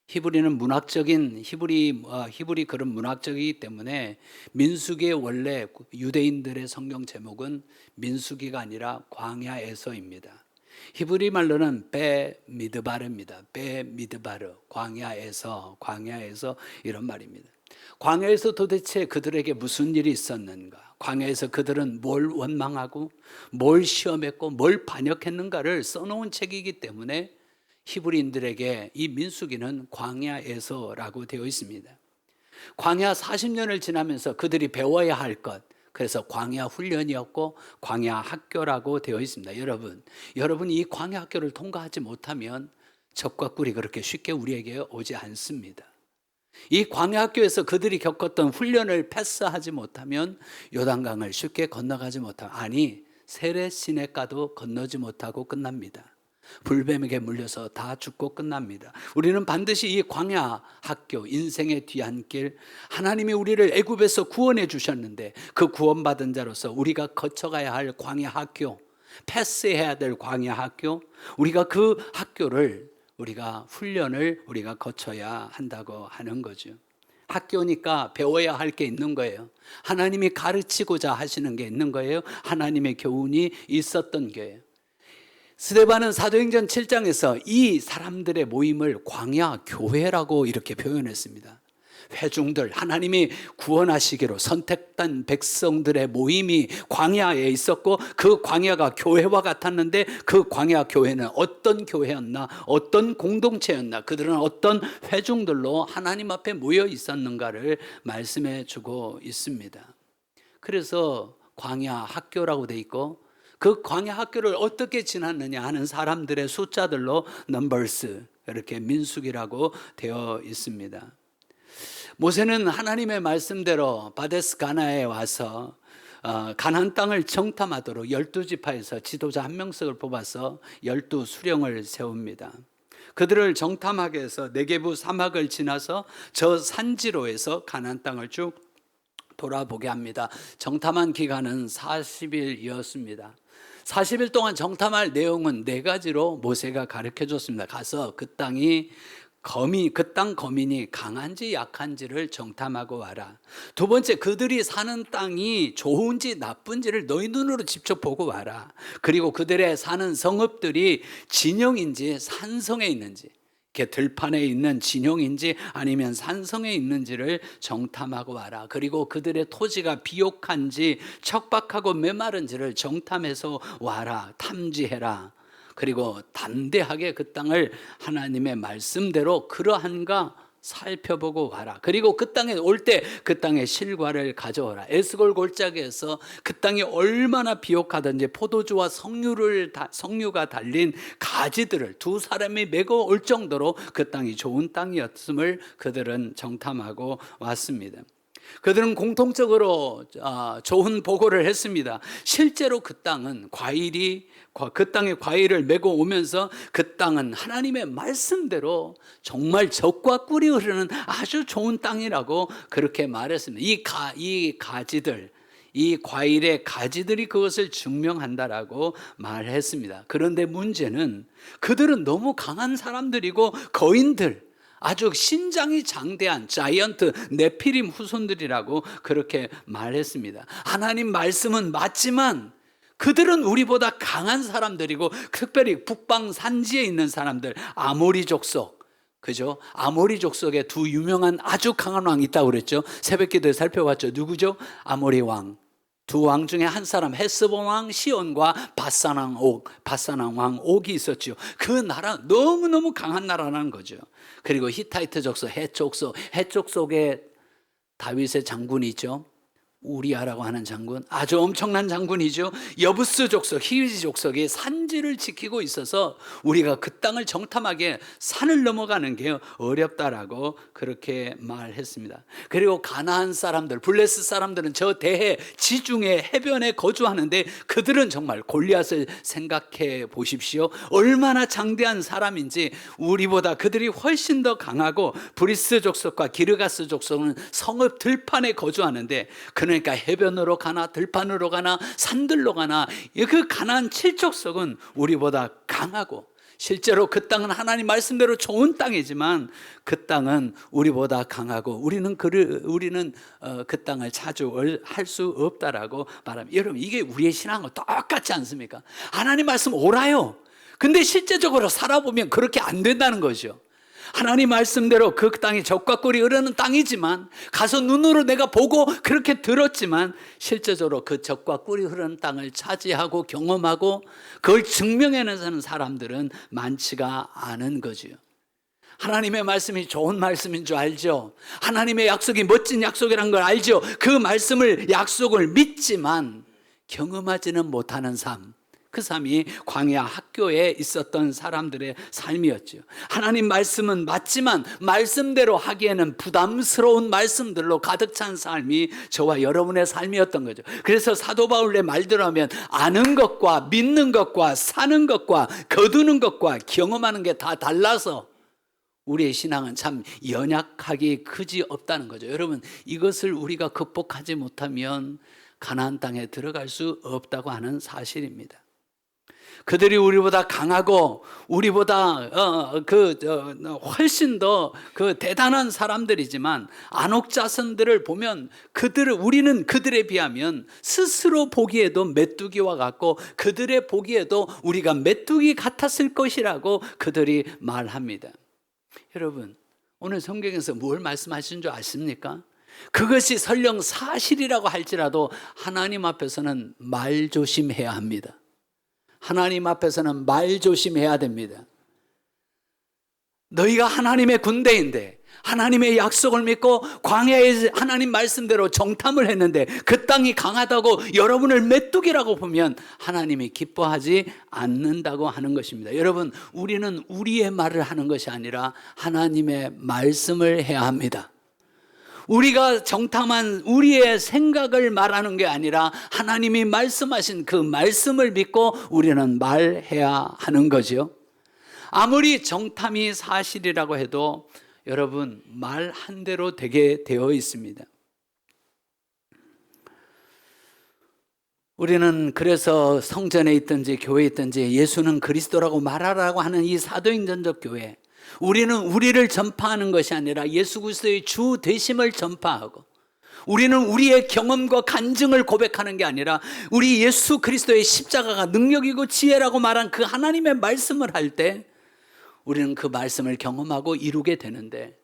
히브리는 문학적인 히브리 글은 문학적이기 때문에 민수기의 원래 유대인들의 성경 제목은 민수기가 아니라 광야에서입니다. 히브리 말로는 베미드바르입니다. 베미드바르, 광야에서 이런 말입니다. 광야에서 도대체 그들에게 무슨 일이 있었는가? 광야에서 그들은 뭘 원망하고 뭘 시험했고 뭘 반역했는가를 써놓은 책이기 때문에 히브리인들에게 이 민수기는 광야에서라고 되어 있습니다. 광야 40년을 지나면서 그들이 배워야 할 것, 그래서 광야 훈련이었고 광야 학교라고 되어 있습니다. 여러분 이 광야 학교를 통과하지 못하면 적과 꿀이 그렇게 쉽게 우리에게 오지 않습니다. 이 광야 학교에서 그들이 겪었던 훈련을 패스하지 못하면 요단강을 쉽게 건너가지 못하고, 아니 세례 시내가도 건너지 못하고 끝납니다. 불뱀에게 물려서 다 죽고 끝납니다. 우리는 반드시 이 광야 학교, 인생의 뒤안길, 하나님이 우리를 애굽에서 구원해 주셨는데 그 구원받은 자로서 우리가 거쳐가야 할 광야 학교, 패스해야 될 광야 학교, 우리가 그 학교를 훈련을 우리가 거쳐야 한다고 하는 거죠. 학교니까 배워야 할 게 있는 거예요. 하나님이 가르치고자 하시는 게 있는 거예요. 하나님의 교훈이 있었던 거예요. 스데반은 사도행전 7장에서 이 사람들의 모임을 광야 교회라고 이렇게 표현했습니다. 회중들, 하나님이 구원하시기로 선택된 백성들의 모임이 광야에 있었고 그 광야가 교회와 같았는데 그 광야 교회는 어떤 교회였나, 어떤 공동체였나, 그들은 어떤 회중들로 하나님 앞에 모여 있었는가를 말씀해 주고 있습니다. 그래서 광야 학교라고 돼 있고 그 광야 학교를 어떻게 지났느냐 하는 사람들의 숫자들로 넘버스, 이렇게 민수기라고 되어 있습니다. 모세는 하나님의 말씀대로 바데스 가나에 와서 가나안 땅을 정탐하도록 12지파에서 지도자 한 명씩을 뽑아서 12수령을 세웁니다. 그들을 정탐하게 해서 네게부 사막을 지나서 저 산지로에서 가나안 땅을 쭉 돌아보게 합니다. 정탐한 기간은 40일이었습니다. 40일 동안 정탐할 내용은 4가지로 모세가 가르쳐 줬습니다. 가서 그 땅 거민이 강한지 약한지를 정탐하고 와라. 2번째, 그들이 사는 땅이 좋은지 나쁜지를 너희 눈으로 직접 보고 와라. 그리고 그들의 사는 성읍들이 진영인지 산성에 있는지, 이렇게 들판에 있는 진영인지 아니면 산성에 있는지를 정탐하고 와라. 그리고 그들의 토지가 비옥한지 척박하고 메마른지를 정탐해서 와라. 탐지해라. 그리고 담대하게 그 땅을 하나님의 말씀대로 그러한가 살펴보고 와라. 그리고 그 땅에 올 때 그 땅의 실과를 가져오라. 에스골 골짜기에서 그 땅이 얼마나 비옥하든지 포도주와 석류가 달린 가지들을 2사람이 메고 올 정도로 그 땅이 좋은 땅이었음을 그들은 정탐하고 왔습니다. 그들은 공통적으로 좋은 보고를 했습니다. 실제로 그 땅은 그 땅에 과일을 메고 오면서 그 땅은 하나님의 말씀대로 정말 젖과 꿀이 흐르는 아주 좋은 땅이라고 그렇게 말했습니다. 이 가지들, 이 과일의 가지들이 그것을 증명한다라고 말했습니다. 그런데 문제는 그들은 너무 강한 사람들이고 거인들, 아주 신장이 장대한 자이언트 네피림 후손들이라고 그렇게 말했습니다. 하나님 말씀은 맞지만 그들은 우리보다 강한 사람들이고, 특별히 북방 산지에 있는 사람들, 아모리 족속, 그죠? 아모리 족속에 두 유명한 아주 강한 왕이 있다고 그랬죠. 새벽기도에 살펴봤죠. 누구죠? 아모리 왕. 두 왕 중에 한 사람, 헤스본 왕 시온과 바산 왕 옥이 있었죠. 그 나라 너무너무 강한 나라라는 거죠. 그리고 히타이트 족속, 해족 속에 다윗의 장군이 있죠. 우리아라고 하는 장군, 아주 엄청난 장군이죠. 여부스 족속, 히위지 족속이 산지를 지키고 있어서 우리가 그 땅을 정탐하게 산을 넘어가는 게 어렵다라고 그렇게 말했습니다. 그리고 가나안 사람들, 블레스 사람들은 저 대해 지중해 해변에 거주하는데 그들은 정말 골리앗을 생각해 보십시오. 얼마나 장대한 사람인지. 우리보다 그들이 훨씬 더 강하고, 브리스 족속과 기르가스 족속은 성읍 들판에 거주하는데, 그러니까 해변으로 가나 들판으로 가나 산들로 가나 그 가나안 7족속은 우리보다 강하고, 실제로 그 땅은 하나님 말씀대로 좋은 땅이지만 그 땅은 우리보다 강하고 우리는 그 땅을 차지할 수 없다라고 말합니다. 여러분, 이게 우리의 신앙과 똑같지 않습니까? 하나님 말씀 옳아요. 근데 실제적으로 살아보면 그렇게 안 된다는 거죠. 하나님 말씀대로 그 땅이 젖과 꿀이 흐르는 땅이지만, 가서 눈으로 내가 보고 그렇게 들었지만 실제적으로 그 젖과 꿀이 흐르는 땅을 차지하고 경험하고 그걸 증명해내는 사람들은 많지가 않은 거지요. 하나님의 말씀이 좋은 말씀인 줄 알죠. 하나님의 약속이 멋진 약속이라는 걸 알죠. 그 말씀을, 약속을 믿지만 경험하지는 못하는 삶, 그 삶이 광야 학교에 있었던 사람들의 삶이었죠. 하나님 말씀은 맞지만 말씀대로 하기에는 부담스러운 말씀들로 가득 찬 삶이 저와 여러분의 삶이었던 거죠. 그래서 사도 바울의 말대로 하면 아는 것과 믿는 것과 사는 것과 거두는 것과 경험하는 게 다 달라서 우리의 신앙은 참 연약하기 그지없다는 거죠. 여러분, 이것을 우리가 극복하지 못하면 가나안 땅에 들어갈 수 없다고 하는 사실입니다. 그들이 우리보다 강하고 우리보다 훨씬 더 대단한 사람들이지만, 안옥자손들을 보면 우리는 그들에 비하면 스스로 보기에도 메뚜기와 같고 그들의 보기에도 우리가 메뚜기 같았을 것이라고 그들이 말합니다. 여러분, 오늘 성경에서 뭘 말씀하신 줄 아십니까? 그것이 설령 사실이라고 할지라도 하나님 앞에서는 말조심해야 합니다. 하나님 앞에서는 말조심해야 됩니다. 너희가 하나님의 군대인데, 하나님의 약속을 믿고 광야에 하나님 말씀대로 정탐을 했는데 그 땅이 강하다고 여러분을 메뚜기라고 보면 하나님이 기뻐하지 않는다고 하는 것입니다. 여러분, 우리는 우리의 말을 하는 것이 아니라 하나님의 말씀을 해야 합니다. 우리가 정탐한 우리의 생각을 말하는 게 아니라 하나님이 말씀하신 그 말씀을 믿고 우리는 말해야 하는 거죠. 아무리 정탐이 사실이라고 해도 여러분, 말한 대로 되게 되어 있습니다. 우리는 그래서 성전에 있든지 교회에 있든지 예수는 그리스도라고 말하라고 하는 이 사도행전적 교회, 우리는 우리를 전파하는 것이 아니라 예수 그리스도의 주 되심을 전파하고, 우리는 우리의 경험과 간증을 고백하는 게 아니라 우리 예수 그리스도의 십자가가 능력이고 지혜라고 말한 그 하나님의 말씀을 할 때 우리는 그 말씀을 경험하고 이루게 되는데,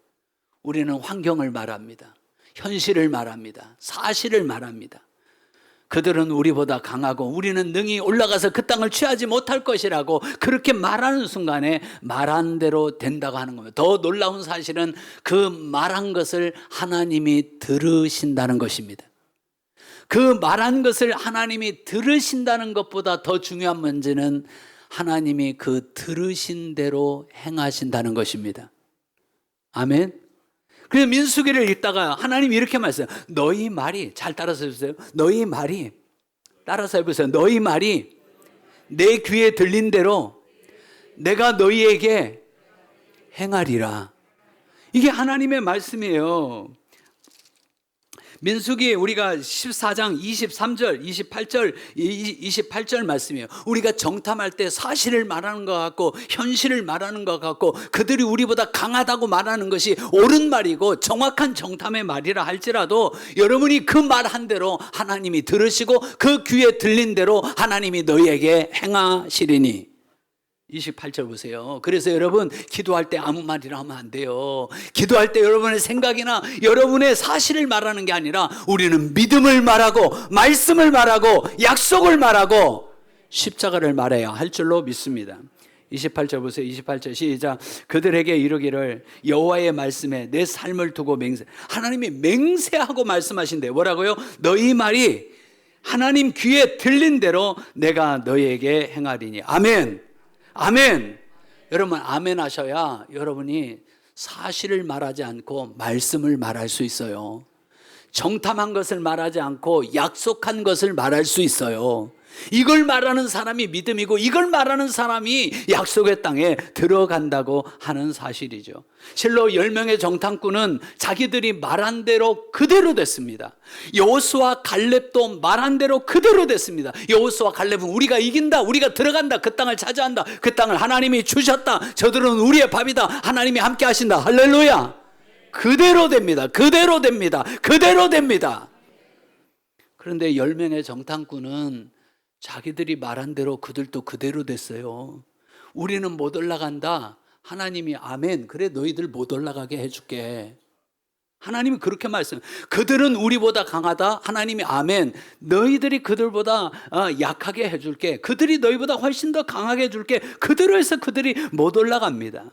우리는 환경을 말합니다. 현실을 말합니다. 사실을 말합니다. 그들은 우리보다 강하고 우리는 능히 올라가서 그 땅을 취하지 못할 것이라고 그렇게 말하는 순간에 말한 대로 된다고 하는 겁니다. 더 놀라운 사실은 그 말한 것을 하나님이 들으신다는 것입니다. 그 말한 것을 하나님이 들으신다는 것보다 더 중요한 문제는 하나님이 그 들으신 대로 행하신다는 것입니다. 아멘. 그래서 민수기를 읽다가 하나님이 이렇게 말씀해요. 너희 말이, 잘 따라서 해보세요. 너희 말이, 따라서 해보세요. 너희 말이 내 귀에 들린 대로 내가 너희에게 행하리라. 이게 하나님의 말씀이에요. 민수기 우리가 14장 23절, 28절 말씀이에요. 우리가 정탐할 때 사실을 말하는 것 같고 현실을 말하는 것 같고 그들이 우리보다 강하다고 말하는 것이 옳은 말이고 정확한 정탐의 말이라 할지라도 여러분이 그 말한 대로 하나님이 들으시고 그 귀에 들린 대로 하나님이 너희에게 행하시리니. 28절 보세요. 그래서 여러분 기도할 때 아무 말이나 하면 안 돼요. 기도할 때 여러분의 생각이나 여러분의 사실을 말하는 게 아니라 우리는 믿음을 말하고 말씀을 말하고 약속을 말하고 십자가를 말해야 할 줄로 믿습니다. 28절 보세요. 28절 시작. 그들에게 이르기를 여호와의 말씀에 내 삶을 두고 맹세. 하나님이 맹세하고 말씀하신대. 뭐라고요? 너희 말이 하나님 귀에 들린 대로 내가 너희에게 행하리니. 아멘. 아멘. 여러분 아멘 하셔야 여러분이 사실을 말하지 않고 말씀을 말할 수 있어요. 정탐한 것을 말하지 않고 약속한 것을 말할 수 있어요. 이걸 말하는 사람이 믿음이고 이걸 말하는 사람이 약속의 땅에 들어간다고 하는 사실이죠. 실로 10명의 정탐꾼은 자기들이 말한 대로 그대로 됐습니다. 여호수아 갈렙도 말한 대로 그대로 됐습니다. 여호수아 갈렙은 우리가 이긴다, 우리가 들어간다, 그 땅을 차지한다, 그 땅을 하나님이 주셨다, 저들은 우리의 밥이다, 하나님이 함께 하신다. 할렐루야. 그대로 됩니다. 그대로 됩니다. 그대로 됩니다. 그런데 10명의 정탐꾼은 자기들이 말한 대로 그들도 그대로 됐어요. 우리는 못 올라간다. 하나님이 아멘. 그래 너희들 못 올라가게 해줄게. 하나님이 그렇게 말씀. 그들은 우리보다 강하다. 하나님이 아멘. 너희들이 그들보다 약하게 해줄게. 그들이 너희보다 훨씬 더 강하게 해줄게. 그대로 해서 그들이 못 올라갑니다.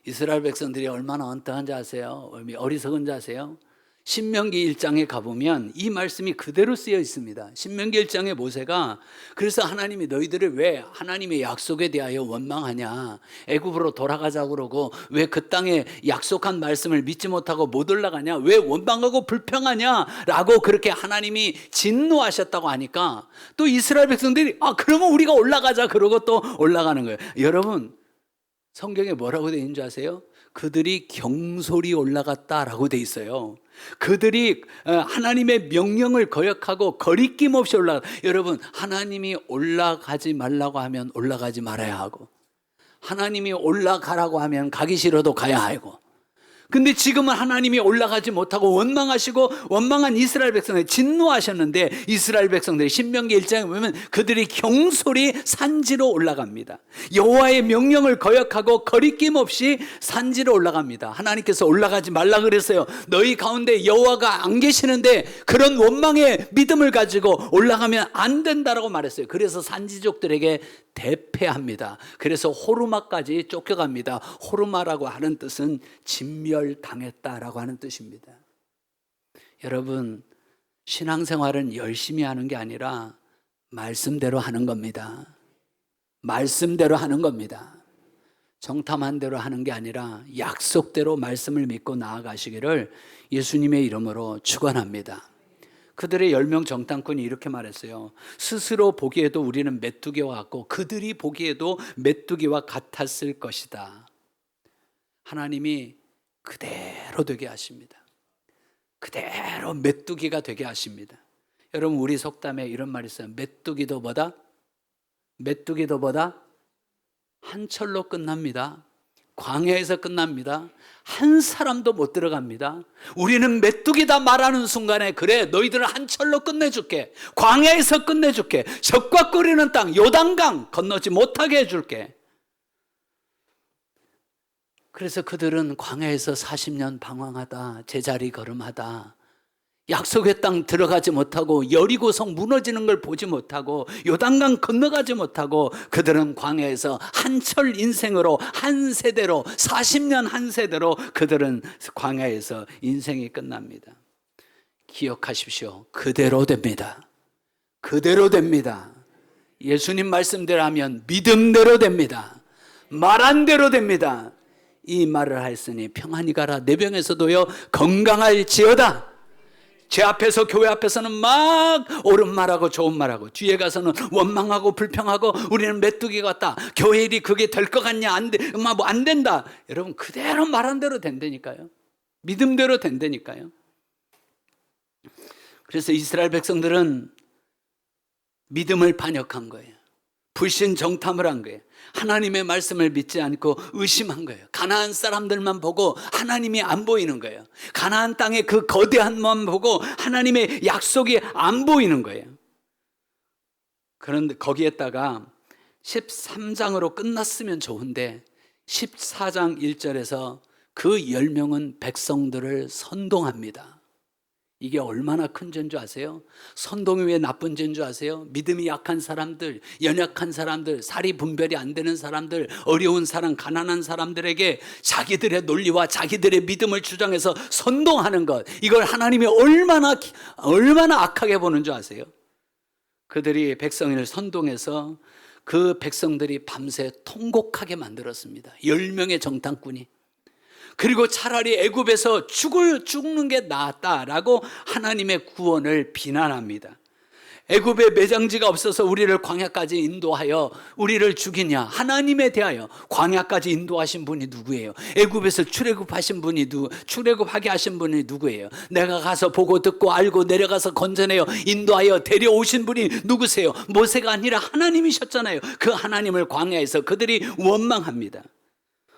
이스라엘 백성들이 얼마나 언짢은지 아세요? 어리석은지 아세요? 신명기 1장에 가보면 이 말씀이 그대로 쓰여 있습니다. 신명기 1장에 모세가 그래서 하나님이 너희들을 왜 하나님의 약속에 대하여 원망하냐, 애굽으로 돌아가자고 그러고 왜 그 땅에 약속한 말씀을 믿지 못하고 못 올라가냐, 왜 원망하고 불평하냐 라고 그렇게 하나님이 진노하셨다고 하니까 또 이스라엘 백성들이 그러면 우리가 올라가자 그러고 또 올라가는 거예요. 여러분 성경에 뭐라고 되어 있는 줄 아세요? 그들이 경솔히 올라갔다라고 되어 있어요. 그들이 하나님의 명령을 거역하고 거리낌 없이 올라가. 여러분 하나님이 올라가지 말라고 하면 올라가지 말아야 하고 하나님이 올라가라고 하면 가기 싫어도 가야 하고. 근데 지금은 하나님이 올라가지 못하고 원망하시고 원망한 이스라엘 백성에 진노하셨는데 이스라엘 백성들이 신명기 1장에 보면 그들이 경솔히 산지로 올라갑니다. 여호와의 명령을 거역하고 거리낌 없이 산지로 올라갑니다. 하나님께서 올라가지 말라 그랬어요. 너희 가운데 여호와가 안 계시는데 그런 원망의 믿음을 가지고 올라가면 안 된다라고 말했어요. 그래서 산지족들에게 대패합니다. 그래서 호르마까지 쫓겨갑니다. 호르마라고 하는 뜻은 진멸당했다라고 하는 뜻입니다. 여러분 신앙생활은 열심히 하는 게 아니라 말씀대로 하는 겁니다. 말씀대로 하는 겁니다. 정탐한 대로 하는 게 아니라 약속대로 말씀을 믿고 나아가시기를 예수님의 이름으로 축원합니다. 그들의 10명 정탐꾼이 이렇게 말했어요. 스스로 보기에도 우리는 메뚜기와 같고 그들이 보기에도 메뚜기와 같았을 것이다. 하나님이 그대로 되게 하십니다. 그대로 메뚜기가 되게 하십니다. 여러분 우리 속담에 이런 말이 있어요. 메뚜기도 뭐다? 메뚜기도 뭐다? 한철로 끝납니다. 광야에서 끝납니다. 한 사람도 못 들어갑니다. 우리는 메뚜기다 말하는 순간에 그래 너희들은 한철로 끝내줄게. 광야에서 끝내줄게. 적과 끓이는 땅 요단강 건너지 못하게 해줄게. 그래서 그들은 광야에서 40년 방황하다 제자리 걸음하다 약속의 땅 들어가지 못하고 여리고성 무너지는 걸 보지 못하고 요단강 건너가지 못하고 그들은 광야에서 한철 인생으로 한 세대로 40년 한 세대로 그들은 광야에서 인생이 끝납니다. 기억하십시오. 그대로 됩니다. 그대로 됩니다. 예수님 말씀대로 하면 믿음대로 됩니다. 말한 대로 됩니다. 이 말을 하였으니 평안히 가라. 내 병에서도요 건강할지어다. 제 앞에서 교회 앞에서는 막 옳은 말하고 좋은 말하고 뒤에 가서는 원망하고 불평하고 우리는 메뚜기 같다. 교회 일이 그게 될 것 같냐? 안 돼. 뭐 안 된다. 여러분 그대로 말한 대로 된다니까요. 믿음대로 된다니까요. 그래서 이스라엘 백성들은 믿음을 반역한 거예요. 불신 정탐을 한 거예요. 하나님의 말씀을 믿지 않고 의심한 거예요. 가나안 사람들만 보고 하나님이 안 보이는 거예요. 가나안 땅의 그 거대한 몸 보고 하나님의 약속이 안 보이는 거예요. 그런데 거기에다가 13장으로 끝났으면 좋은데 14장 1절에서 그 10명은 백성들을 선동합니다. 이게 얼마나 큰 죄인 줄 아세요? 선동이 왜 나쁜 죄인 줄 아세요? 믿음이 약한 사람들, 연약한 사람들, 살이 분별이 안 되는 사람들, 어려운 사람, 가난한 사람들에게 자기들의 논리와 자기들의 믿음을 주장해서 선동하는 것, 이걸 하나님이 얼마나 악하게 보는 줄 아세요? 그들이 백성을 선동해서 그 백성들이 밤새 통곡하게 만들었습니다. 10명의 정탐꾼이. 그리고 차라리 애굽에서 죽는 게 낫다라고 하나님의 구원을 비난합니다. 애굽에 매장지가 없어서 우리를 광야까지 인도하여 우리를 죽이냐? 하나님에 대하여 광야까지 인도하신 분이 누구예요? 애굽에서 출애굽하게 하신 분이 누구예요? 내가 가서 보고 듣고 알고 내려가서 건져내어 인도하여 데려오신 분이 누구세요? 모세가 아니라 하나님이셨잖아요. 그 하나님을 광야에서 그들이 원망합니다.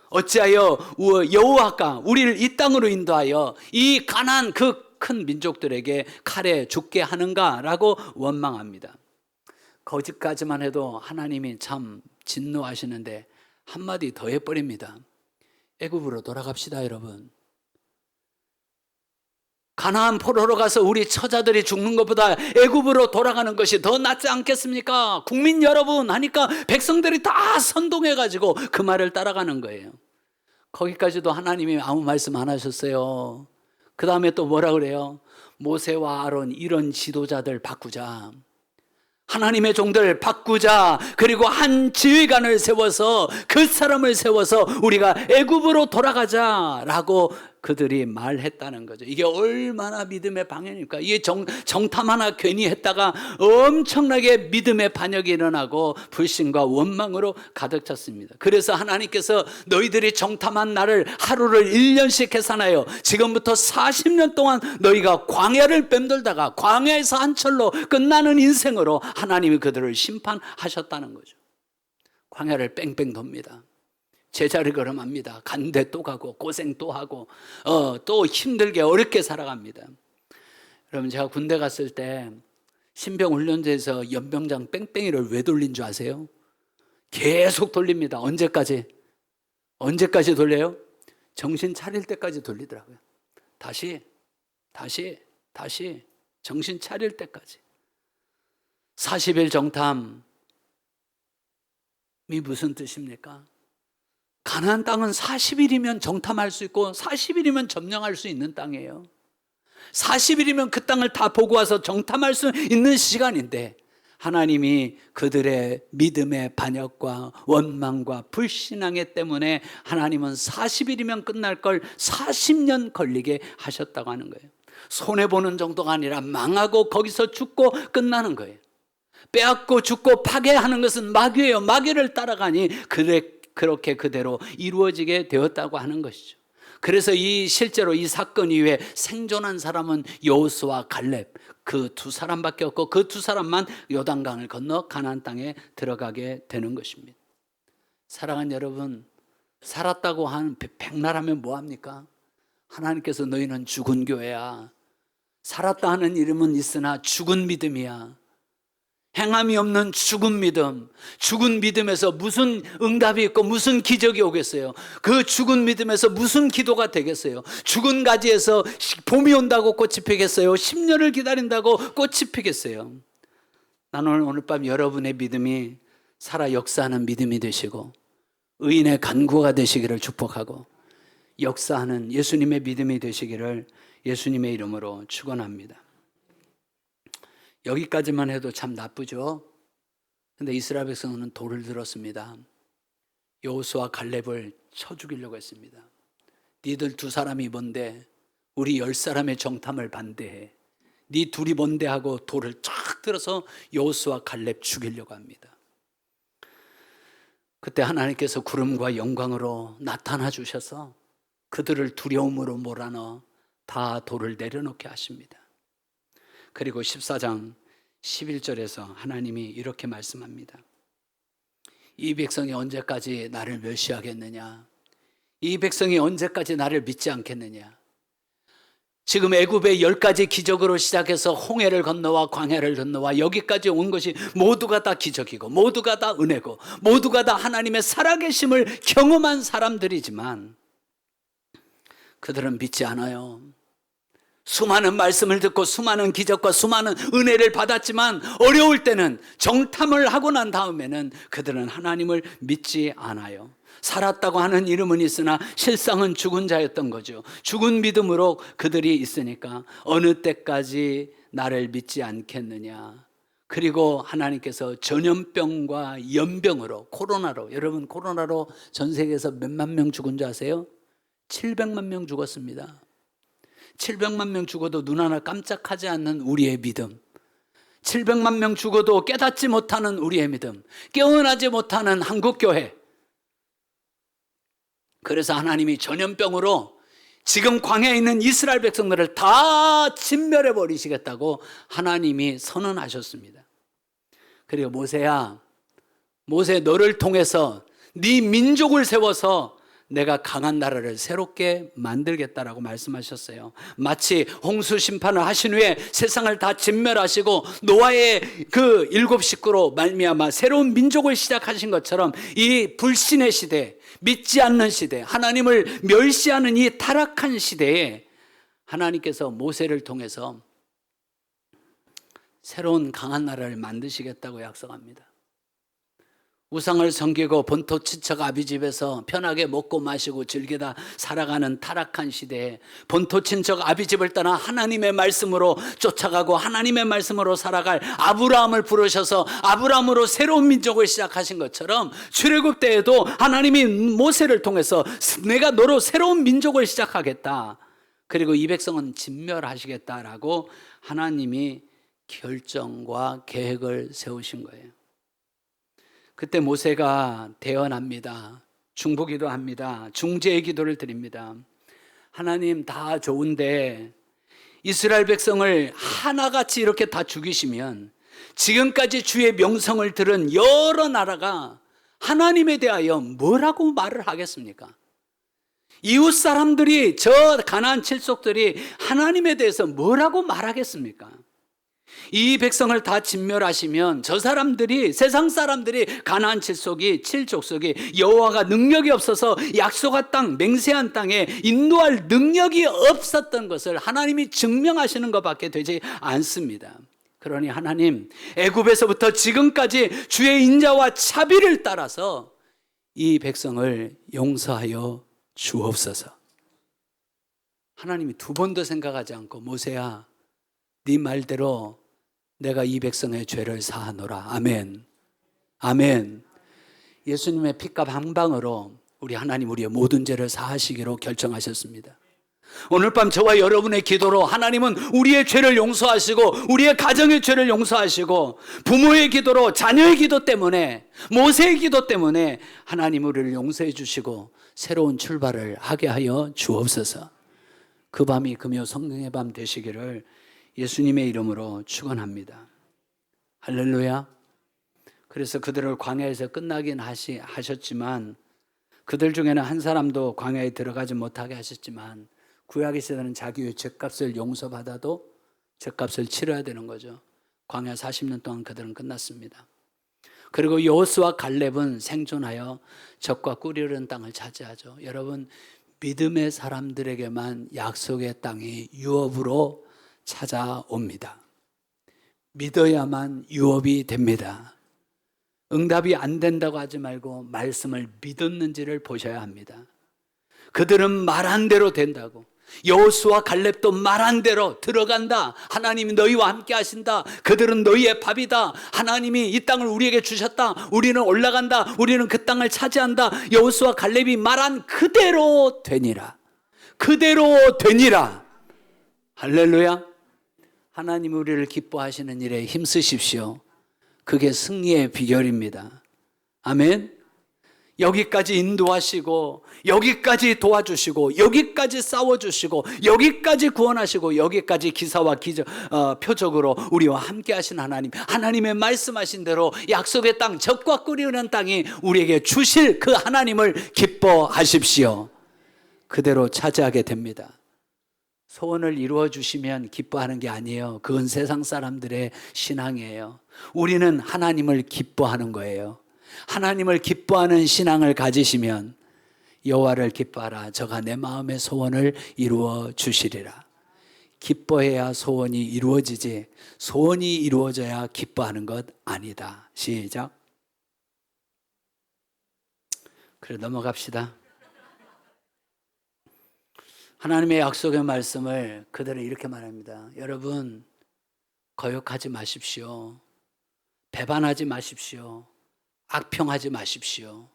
어찌하여 여호와가 우리를 이 땅으로 인도하여 이 가나안 그 큰 민족들에게 칼에 죽게 하는가라고 원망합니다. 거기까지만 해도 하나님이 참 진노하시는데 한마디 더 해버립니다. 애굽으로 돌아갑시다 여러분. 가나안 포로로 가서 우리 처자들이 죽는 것보다 애굽으로 돌아가는 것이 더 낫지 않겠습니까? 국민 여러분 하니까 백성들이 다 선동해가지고 그 말을 따라가는 거예요. 거기까지도 하나님이 아무 말씀 안 하셨어요. 그 다음에 또 뭐라 그래요? 모세와 아론 이런 지도자들 바꾸자. 하나님의 종들 바꾸자. 그리고 한 지휘관을 세워서 그 사람을 세워서 우리가 애굽으로 돌아가자라고 그들이 말했다는 거죠. 이게 얼마나 믿음의 방해입니까? 이게 정탐 하나 괜히 했다가 엄청나게 믿음의 반역이 일어나고 불신과 원망으로 가득 찼습니다. 그래서 하나님께서 너희들이 정탐한 날을 하루를 1년씩 계산하여 지금부터 40년 동안 너희가 광야를 맴돌다가 광야에서 한철로 끝나는 인생으로 하나님이 그들을 심판하셨다는 거죠. 광야를 뺑뺑 돕니다. 제자리 걸음합니다. 간대 또 가고 고생 또 하고 또 힘들게 어렵게 살아갑니다. 여러분 제가 군대 갔을 때 신병 훈련소에서 연병장 뺑뺑이를 왜 돌린 줄 아세요? 계속 돌립니다. 언제까지 돌려요? 정신 차릴 때까지 돌리더라고요. 다시 정신 차릴 때까지. 40일 정탐이 무슨 뜻입니까? 가나안 땅은 40일이면 정탐할 수 있고 40일이면 점령할 수 있는 땅이에요. 40일이면 그 땅을 다 보고 와서 정탐할 수 있는 시간인데 하나님이 그들의 믿음의 반역과 원망과 불신앙에 때문에 하나님은 40일이면 끝날 걸 40년 걸리게 하셨다고 하는 거예요. 손해보는 정도가 아니라 망하고 거기서 죽고 끝나는 거예요. 빼앗고 죽고 파괴하는 것은 마귀예요. 마귀를 따라가니 그렇게 그대로 이루어지게 되었다고 하는 것이죠. 그래서 실제로 이 사건 이후에 생존한 사람은 여호수아 갈렙 그 두 사람밖에 없고 그 두 사람만 요단강을 건너 가나안 땅에 들어가게 되는 것입니다. 사랑하는 여러분, 살았다고 한 백날하면 뭐합니까? 하나님께서 너희는 죽은 교회야. 살았다 하는 이름은 있으나 죽은 믿음이야. 행함이 없는 죽은 믿음. 죽은 믿음에서 무슨 응답이 있고 무슨 기적이 오겠어요? 그 죽은 믿음에서 무슨 기도가 되겠어요? 죽은 가지에서 봄이 온다고 꽃이 피겠어요? 10년을 기다린다고 꽃이 피겠어요? 나는 오늘 밤 여러분의 믿음이 살아 역사하는 믿음이 되시고 의인의 간구가 되시기를 축복하고 역사하는 예수님의 믿음이 되시기를 예수님의 이름으로 축원합니다. 여기까지만 해도 참 나쁘죠. 근데 이스라엘 백성은 돌을 들었습니다. 여호수아 갈렙을 쳐 죽이려고 했습니다. 니들 두 사람이 뭔데 우리 10사람의 정탐을 반대해. 니 둘이 뭔데 하고 돌을 쫙 들어서 여호수아 갈렙 죽이려고 합니다. 그때 하나님께서 구름과 영광으로 나타나 주셔서 그들을 두려움으로 몰아넣어 다 돌을 내려놓게 하십니다. 그리고 14장 11절에서 하나님이 이렇게 말씀합니다. 이 백성이 언제까지 나를 멸시하겠느냐? 이 백성이 언제까지 나를 믿지 않겠느냐? 지금 애굽의 10가지 기적으로 시작해서 홍해를 건너와 광야를 건너와 여기까지 온 것이 모두가 다 기적이고 모두가 다 은혜고 모두가 다 하나님의 살아계심을 경험한 사람들이지만 그들은 믿지 않아요. 수많은 말씀을 듣고 수많은 기적과 수많은 은혜를 받았지만 어려울 때는 정탐을 하고 난 다음에는 그들은 하나님을 믿지 않아요. 살았다고 하는 이름은 있으나 실상은 죽은 자였던 거죠. 죽은 믿음으로 그들이 있으니까 어느 때까지 나를 믿지 않겠느냐. 그리고 하나님께서 전염병과 연병으로 코로나로, 여러분 코로나로 전 세계에서 몇만 명 죽은 줄 아세요? 700만 명 죽었습니다. 700만 명 죽어도 눈 하나 깜짝하지 않는 우리의 믿음, 700만 명 죽어도 깨닫지 못하는 우리의 믿음, 깨어나지 못하는 한국교회. 그래서 하나님이 전염병으로 지금 광야에 있는 이스라엘 백성들을 다 진멸해 버리시겠다고 하나님이 선언하셨습니다. 그리고 모세야, 모세 너를 통해서 네 민족을 세워서 내가 강한 나라를 새롭게 만들겠다라고 말씀하셨어요. 마치 홍수 심판을 하신 후에 세상을 다 진멸하시고 노아의 그 7 식구로 말미암아 새로운 민족을 시작하신 것처럼 이 불신의 시대, 믿지 않는 시대, 하나님을 멸시하는 이 타락한 시대에 하나님께서 모세를 통해서 새로운 강한 나라를 만드시겠다고 약속합니다. 우상을 섬기고 본토 친척 아비 집에서 편하게 먹고 마시고 즐기다 살아가는 타락한 시대에 본토 친척 아비 집을 떠나 하나님의 말씀으로 쫓아가고 하나님의 말씀으로 살아갈 아브라함을 부르셔서 아브라함으로 새로운 민족을 시작하신 것처럼 출애굽 때에도 하나님이 모세를 통해서 내가 너로 새로운 민족을 시작하겠다. 그리고 이 백성은 진멸하시겠다라고 하나님이 결정과 계획을 세우신 거예요. 그때 모세가 대언합니다. 중보기도 합니다. 중재의 기도를 드립니다. 하나님 다 좋은데 이스라엘 백성을 하나같이 이렇게 다 죽이시면 지금까지 주의 명성을 들은 여러 나라가 하나님에 대하여 뭐라고 말을 하겠습니까? 이웃 사람들이, 저 가나안 칠족들이 하나님에 대해서 뭐라고 말하겠습니까? 이 백성을 다 진멸하시면 저 사람들이, 세상 사람들이 가나안 칠족속이 여호와가 능력이 없어서 약속한 땅, 맹세한 땅에 인도할 능력이 없었던 것을 하나님이 증명하시는 것밖에 되지 않습니다. 그러니 하나님, 애굽에서부터 지금까지 주의 인자와 자비를 따라서 이 백성을 용서하여 주옵소서. 하나님이 2번도 생각하지 않고 모세야, 네 말대로 내가 이 백성의 죄를 사하노라. 아멘. 아멘. 예수님의 피값 한 방으로 우리 하나님 우리의 모든 죄를 사하시기로 결정하셨습니다. 오늘 밤 저와 여러분의 기도로 하나님은 우리의 죄를 용서하시고 우리의 가정의 죄를 용서하시고 부모의 기도로 자녀의 기도 때문에 모세의 기도 때문에 하나님 우리를 용서해 주시고 새로운 출발을 하게 하여 주옵소서. 그 밤이 금요 성령의 밤 되시기를 예수님의 이름으로 축원합니다. 할렐루야. 그래서 그들을 광야에서 끝나긴 하셨지만 그들 중에는 한 사람도 광야에 들어가지 못하게 하셨지만 구약의 세대는 자기의 죄값을 용서받아도 죄값을 치러야 되는 거죠. 광야 40년 동안 그들은 끝났습니다. 그리고 여호수아 갈렙은 생존하여 적과 꿀이 흐르는 땅을 차지하죠. 여러분, 믿음의 사람들에게만 약속의 땅이 유업으로 찾아옵니다. 믿어야만 유업이 됩니다. 응답이 안 된다고 하지 말고 말씀을 믿었는지를 보셔야 합니다. 그들은 말한 대로 된다고. 여호수아 갈렙도 말한 대로 들어간다. 하나님이 너희와 함께 하신다. 그들은 너희의 밥이다. 하나님이 이 땅을 우리에게 주셨다. 우리는 올라간다. 우리는 그 땅을 차지한다. 여호수아 갈렙이 말한 그대로 되니라. 그대로 되니라. 할렐루야. 하나님 우리를 기뻐하시는 일에 힘쓰십시오. 그게 승리의 비결입니다. 아멘. 여기까지 인도하시고 여기까지 도와주시고 여기까지 싸워주시고 여기까지 구원하시고 여기까지 기사와 표적으로 우리와 함께 하신 하나님, 하나님의 말씀하신 대로 약속의 땅, 적과 꿀이 흐르는 땅이 우리에게 주실 그 하나님을 기뻐하십시오. 그대로 차지하게 됩니다. 소원을 이루어 주시면 기뻐하는 게 아니에요. 그건 세상 사람들의 신앙이에요. 우리는 하나님을 기뻐하는 거예요. 하나님을 기뻐하는 신앙을 가지시면 여호와를 기뻐하라. 저가 내 마음의 소원을 이루어 주시리라. 기뻐해야 소원이 이루어지지 소원이 이루어져야 기뻐하는 것 아니다. 시작. 그래 넘어갑시다. 하나님의 약속의 말씀을 그들은 이렇게 말합니다. 여러분 거역하지 마십시오. 배반하지 마십시오. 악평하지 마십시오.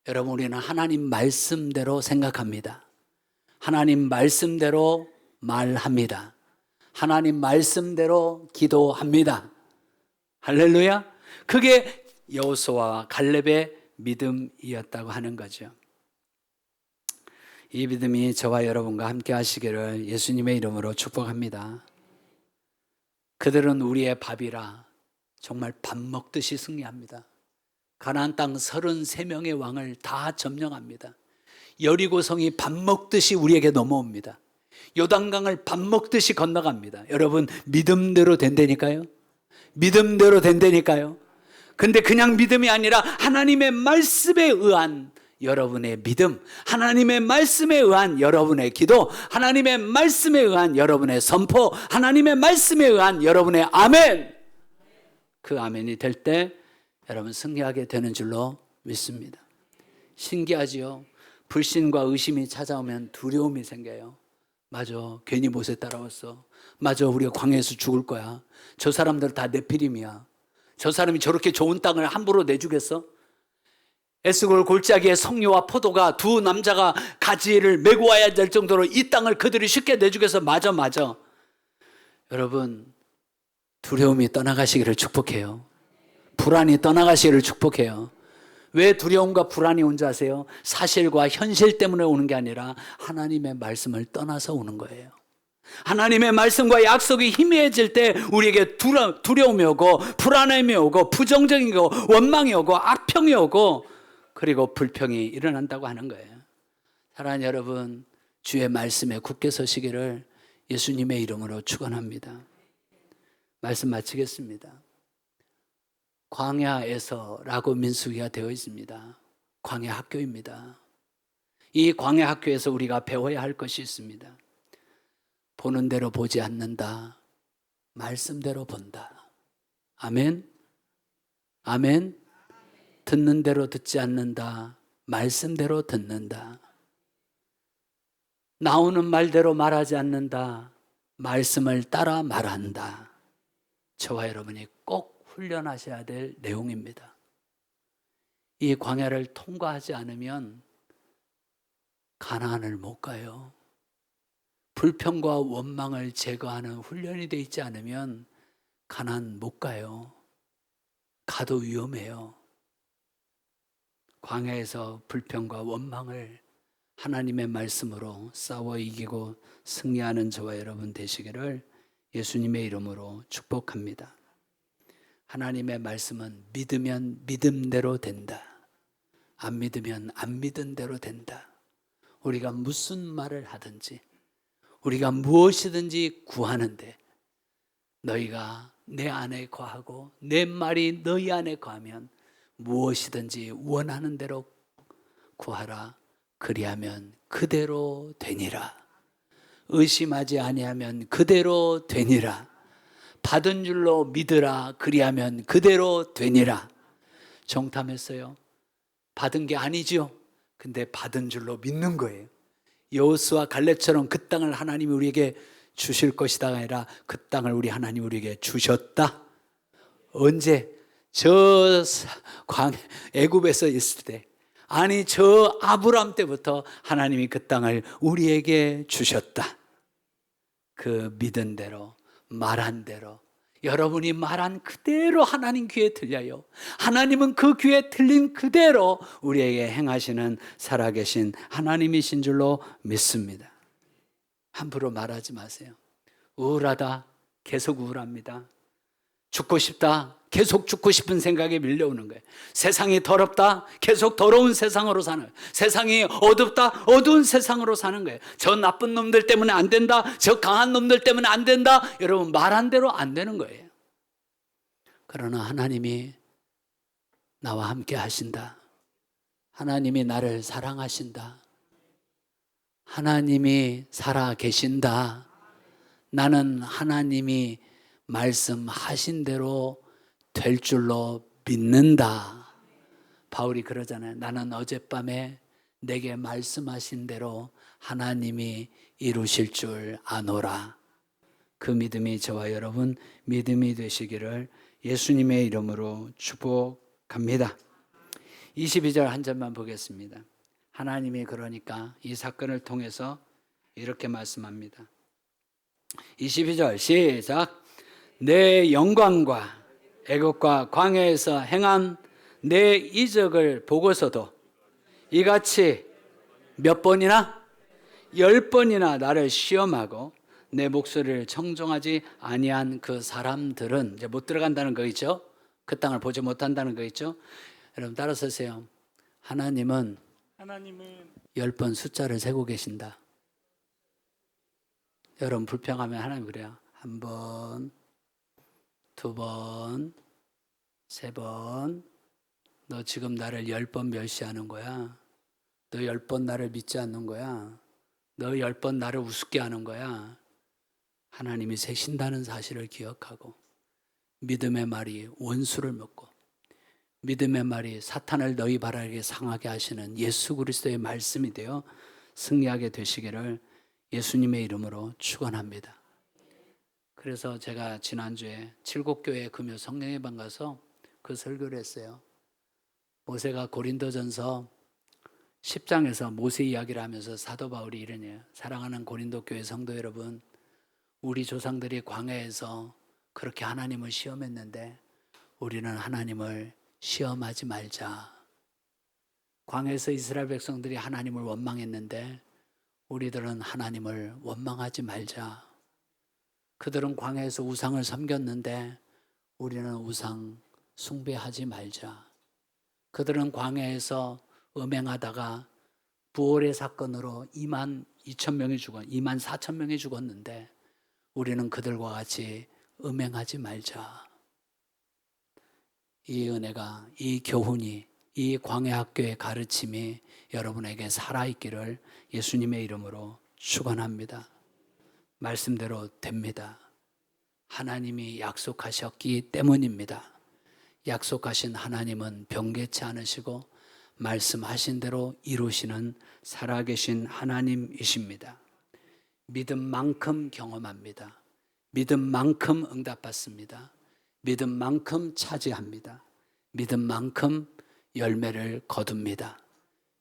여러분 우리는 하나님 말씀대로 생각합니다. 하나님 말씀대로 말합니다. 하나님 말씀대로 기도합니다. 할렐루야. 그게 여호수아와 갈렙의 믿음이었다고 하는 거죠. 이 믿음이 저와 여러분과 함께 하시기를 예수님의 이름으로 축복합니다. 그들은 우리의 밥이라 정말 밥 먹듯이 승리합니다. 가나안 땅 33명의 왕을 다 점령합니다. 여리고성이 밥 먹듯이 우리에게 넘어옵니다. 요단강을 밥 먹듯이 건너갑니다. 여러분 믿음대로 된다니까요. 믿음대로 된다니까요. 근데 그냥 믿음이 아니라 하나님의 말씀에 의한 여러분의 믿음, 하나님의 말씀에 의한 여러분의 기도, 하나님의 말씀에 의한 여러분의 선포, 하나님의 말씀에 의한 여러분의 아멘. 그 아멘이 될 때 여러분 승리하게 되는 줄로 믿습니다. 신기하지요? 불신과 의심이 찾아오면 두려움이 생겨요. 맞아, 괜히 못에 따라왔어. 맞아, 우리가 광야에서 죽을 거야. 저 사람들 다 네피림이야. 저 사람이 저렇게 좋은 땅을 함부로 내주겠어? 에스골 골짜기에 석류와 포도가 두 남자가 가지를 메고 와야 될 정도로 이 땅을 그들이 쉽게 내주겠어? 맞아. 여러분 두려움이 떠나가시기를 축복해요. 불안이 떠나가시기를 축복해요. 왜 두려움과 불안이 온 줄 아세요? 사실과 현실 때문에 오는 게 아니라 하나님의 말씀을 떠나서 오는 거예요. 하나님의 말씀과 약속이 희미해질 때 우리에게 두려움이 오고 불안함이 오고 부정적인 거 원망이 오고 악평이 오고 그리고 불평이 일어난다고 하는 거예요. 사랑하는 여러분, 주의 말씀에 굳게 서시기를 예수님의 이름으로 축원합니다. 말씀 마치겠습니다. 광야에서라고 민수기가 되어 있습니다. 광야 학교입니다. 이 광야 학교에서 우리가 배워야 할 것이 있습니다. 보는 대로 보지 않는다. 말씀대로 본다. 아멘. 아멘. 듣는 대로 듣지 않는다. 말씀대로 듣는다. 나오는 말대로 말하지 않는다. 말씀을 따라 말한다. 저와 여러분이 꼭 훈련하셔야 될 내용입니다. 이 광야를 통과하지 않으면 가나안을 못 가요. 불평과 원망을 제거하는 훈련이 되어 있지 않으면 가나안 못 가요. 가도 위험해요. 광야에서 불평과 원망을 하나님의 말씀으로 싸워 이기고 승리하는 저와 여러분 되시기를 예수님의 이름으로 축복합니다. 하나님의 말씀은 믿으면 믿음대로 된다. 안 믿으면 안 믿은 대로 된다. 우리가 무슨 말을 하든지 우리가 무엇이든지 구하는데 너희가 내 안에 거하고 내 말이 너희 안에 거하면 무엇이든지 원하는 대로 구하라. 그리하면 그대로 되니라. 의심하지 아니하면 그대로 되니라. 받은 줄로 믿으라. 그리하면 그대로 되니라. 정탐했어요. 받은 게 아니죠. 근데 받은 줄로 믿는 거예요. 여호수아 갈렙처럼 그 땅을 하나님이 우리에게 주실 것이다가 아니라 그 땅을 우리 하나님 우리에게 주셨다. 언제? 저 애굽에서 있을 때, 아니 저 아브람 때부터 하나님이 그 땅을 우리에게 주셨다. 그 믿은 대로 말한 대로 여러분이 말한 그대로 하나님 귀에 들려요. 하나님은 그 귀에 들린 그대로 우리에게 행하시는 살아계신 하나님이신 줄로 믿습니다. 함부로 말하지 마세요. 우울하다. 계속 우울합니다. 죽고 싶다. 계속 죽고 싶은 생각이 밀려오는 거예요. 세상이 더럽다. 계속 더러운 세상으로 사는 거예요. 세상이 어둡다. 어두운 세상으로 사는 거예요. 저 나쁜 놈들 때문에 안 된다. 저 강한 놈들 때문에 안 된다. 여러분 말한 대로 안 되는 거예요. 그러나 하나님이 나와 함께 하신다. 하나님이 나를 사랑하신다. 하나님이 살아 계신다. 나는 하나님이 말씀하신 대로 될 줄로 믿는다. 바울이 그러잖아요. 나는 어젯밤에 내게 말씀하신 대로 하나님이 이루실 줄 아노라. 그 믿음이 저와 여러분 믿음이 되시기를 예수님의 이름으로 축복합니다. 22절 한 절만 보겠습니다. 하나님이 그러니까 이 사건을 통해서 이렇게 말씀합니다. 22절 시작. 내 영광과 애굽과 광야에서 행한 내 이적을 보고서도 이같이 몇 번이나 10번이나 나를 시험하고 내 목소리를 청종하지 아니한 그 사람들은 이제 못 들어간다는 거 있죠? 그 땅을 보지 못한다는 거 있죠? 여러분 따라서 하세요. 하나님은 10번 숫자를 세고 계신다. 여러분 불평하면 하나님 그래요. 1번, 2번, 3번. 너 지금 나를 10번 멸시하는 거야. 너 10번 나를 믿지 않는 거야. 너 10번 나를 우습게 하는 거야. 하나님이 세신다는 사실을 기억하고 믿음의 말이 원수를 먹고 믿음의 말이 사탄을 너희 바라게 상하게 하시는 예수 그리스도의 말씀이 되어 승리하게 되시기를 예수님의 이름으로 축원합니다. 그래서 제가 지난주에 칠곡교회 금요 성령예방 가서 그 설교를 했어요. 모세가 고린도전서 10장에서 모세 이야기를 하면서 사도 바울이 이러네요. 사랑하는 고린도 교회 성도 여러분, 우리 조상들이 광야에서 그렇게 하나님을 시험했는데 우리는 하나님을 시험하지 말자. 광야에서 이스라엘 백성들이 하나님을 원망했는데 우리들은 하나님을 원망하지 말자. 그들은 광야에서 우상을 섬겼는데 우리는 우상 숭배하지 말자. 그들은 광야에서 음행하다가 부활의 사건으로 2만 4천 명이 죽었는데 우리는 그들과 같이 음행하지 말자. 이 은혜가, 이 교훈이, 이 광야학교의 가르침이 여러분에게 살아있기를 예수님의 이름으로 축원합니다. 말씀대로 됩니다. 하나님이 약속하셨기 때문입니다. 약속하신 하나님은 변개치 않으시고 말씀하신 대로 이루시는 살아계신 하나님이십니다. 믿음만큼 경험합니다. 믿음만큼 응답받습니다. 믿음만큼 차지합니다. 믿음만큼 열매를 거둡니다.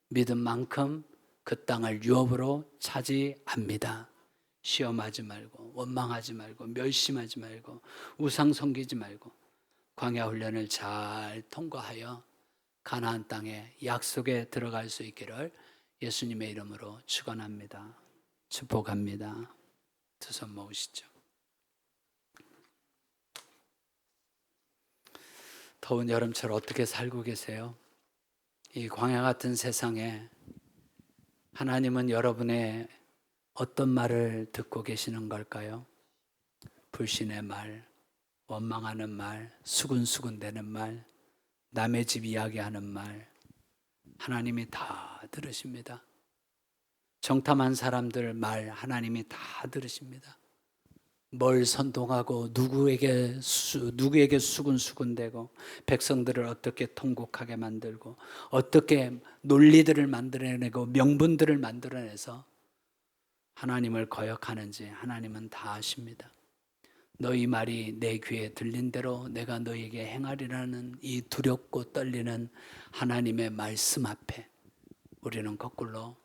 믿음만큼 그 땅을 유업으로 차지합니다. 시험하지 말고 원망하지 말고 멸심하지 말고 우상 섬기지 말고 광야 훈련을 잘 통과하여 가나안 땅의 약속에 들어갈 수 있기를 예수님의 이름으로 축원합니다. 축복합니다. 두 손 모으시죠. 더운 여름철 어떻게 살고 계세요? 이 광야 같은 세상에 하나님은 여러분의 어떤 말을 듣고 계시는 걸까요? 불신의 말, 원망하는 말, 수군수군대는 말, 남의 집 이야기하는 말, 하나님이 다 들으십니다. 정탐한 사람들 말 하나님이 다 들으십니다. 뭘 선동하고 누구에게 수군수군대고 백성들을 어떻게 통곡하게 만들고 어떻게 논리들을 만들어내고 명분들을 만들어내서 하나님을 거역하는지 하나님은 다 아십니다. 너희 말이 내 귀에 들린 대로 내가 너희에게 행하리라는 이 두렵고 떨리는 하나님의 말씀 앞에 우리는 거꾸로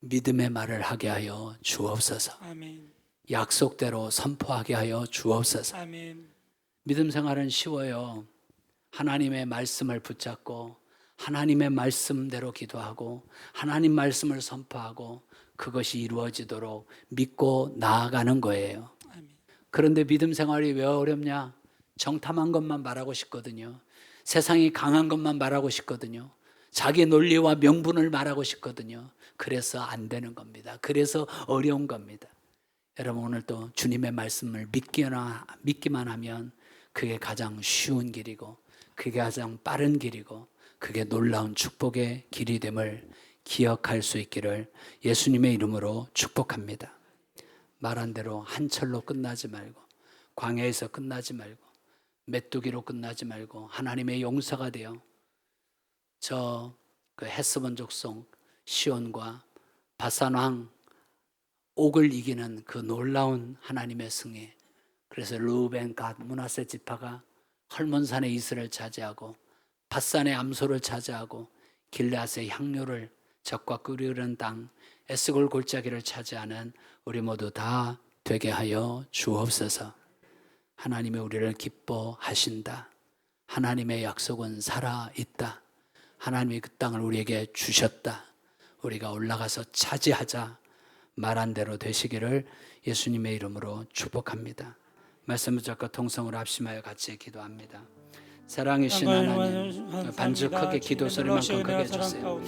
믿음의 말을 하게 하여 주옵소서. 아멘. 약속대로 선포하게 하여 주옵소서. 아멘. 믿음 생활은 쉬워요. 하나님의 말씀을 붙잡고 하나님의 말씀대로 기도하고 하나님 말씀을 선포하고 그것이 이루어지도록 믿고 나아가는 거예요. 아멘. 그런데 믿음 생활이 왜 어렵냐? 정탐한 것만 말하고 싶거든요. 세상이 강한 것만 말하고 싶거든요. 자기 논리와 명분을 말하고 싶거든요. 그래서 안 되는 겁니다. 그래서 어려운 겁니다. 여러분, 오늘 또 주님의 말씀을 믿기만 하면 그게 가장 쉬운 길이고, 그게 가장 빠른 길이고, 그게 놀라운 축복의 길이 됨을 기억할 수 있기를 예수님의 이름으로 축복합니다. 말한 대로 한철로 끝나지 말고, 광야에서 끝나지 말고, 메뚜기로 끝나지 말고, 하나님의 용사가 되어 그 헤스본 족속 시온과 바산 왕 옥을 이기는 그 놀라운 하나님의 승리. 그래서 르우벤, 갓, 므낫세 지파가 헐몬산의 이슬을 차지하고, 밧산의 암소를 차지하고, 길르앗의 향료를 적과 끓이는 땅 에스골 골짜기를 차지하는 우리 모두 다 되게 하여 주옵소서. 하나님이 우리를 기뻐하신다. 하나님의 약속은 살아있다. 하나님이 그 땅을 우리에게 주셨다. 우리가 올라가서 차지하자. 말한 대로 되시기를 예수님의 이름으로 축복합니다. 말씀 붙잡고 통성으로 합심하여 같이 기도합니다. 사랑이신 하나님, 반주 크게 기도 소리만큼 크게 해주세요.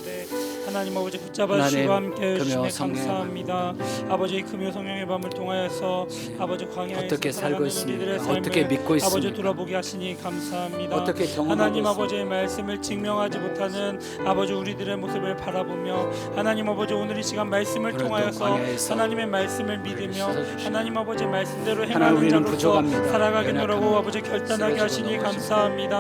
하나님 아버지 붙잡아주시고 함께 해주시네 성령의 감사합니다. 아버지 금요 성령의 밤을 통하여서 아버지 광야에서 어떻게 살고 있습니까? 우리들의 삶을 어떻게 믿고 있습니까? 아버지 돌아보게 하시니 감사합니다. 어떻게 경험하고 하나님 있습니까? 아버지의 말씀을 증명하지 못하는 아버지 우리들의 모습을 바라보며, 하나님 아버지 오늘 이 시간 말씀을 오늘도 통하여서 광야에서 하나님의 말씀을 믿으며 씻어주시고, 하나님 아버지의 말씀대로 하나님 행하는 우리는 자로서 부족합니다. 살아가겠노라고 연약합니다. 아버지 결단하게 하시니 쓰러지고 감사합니다.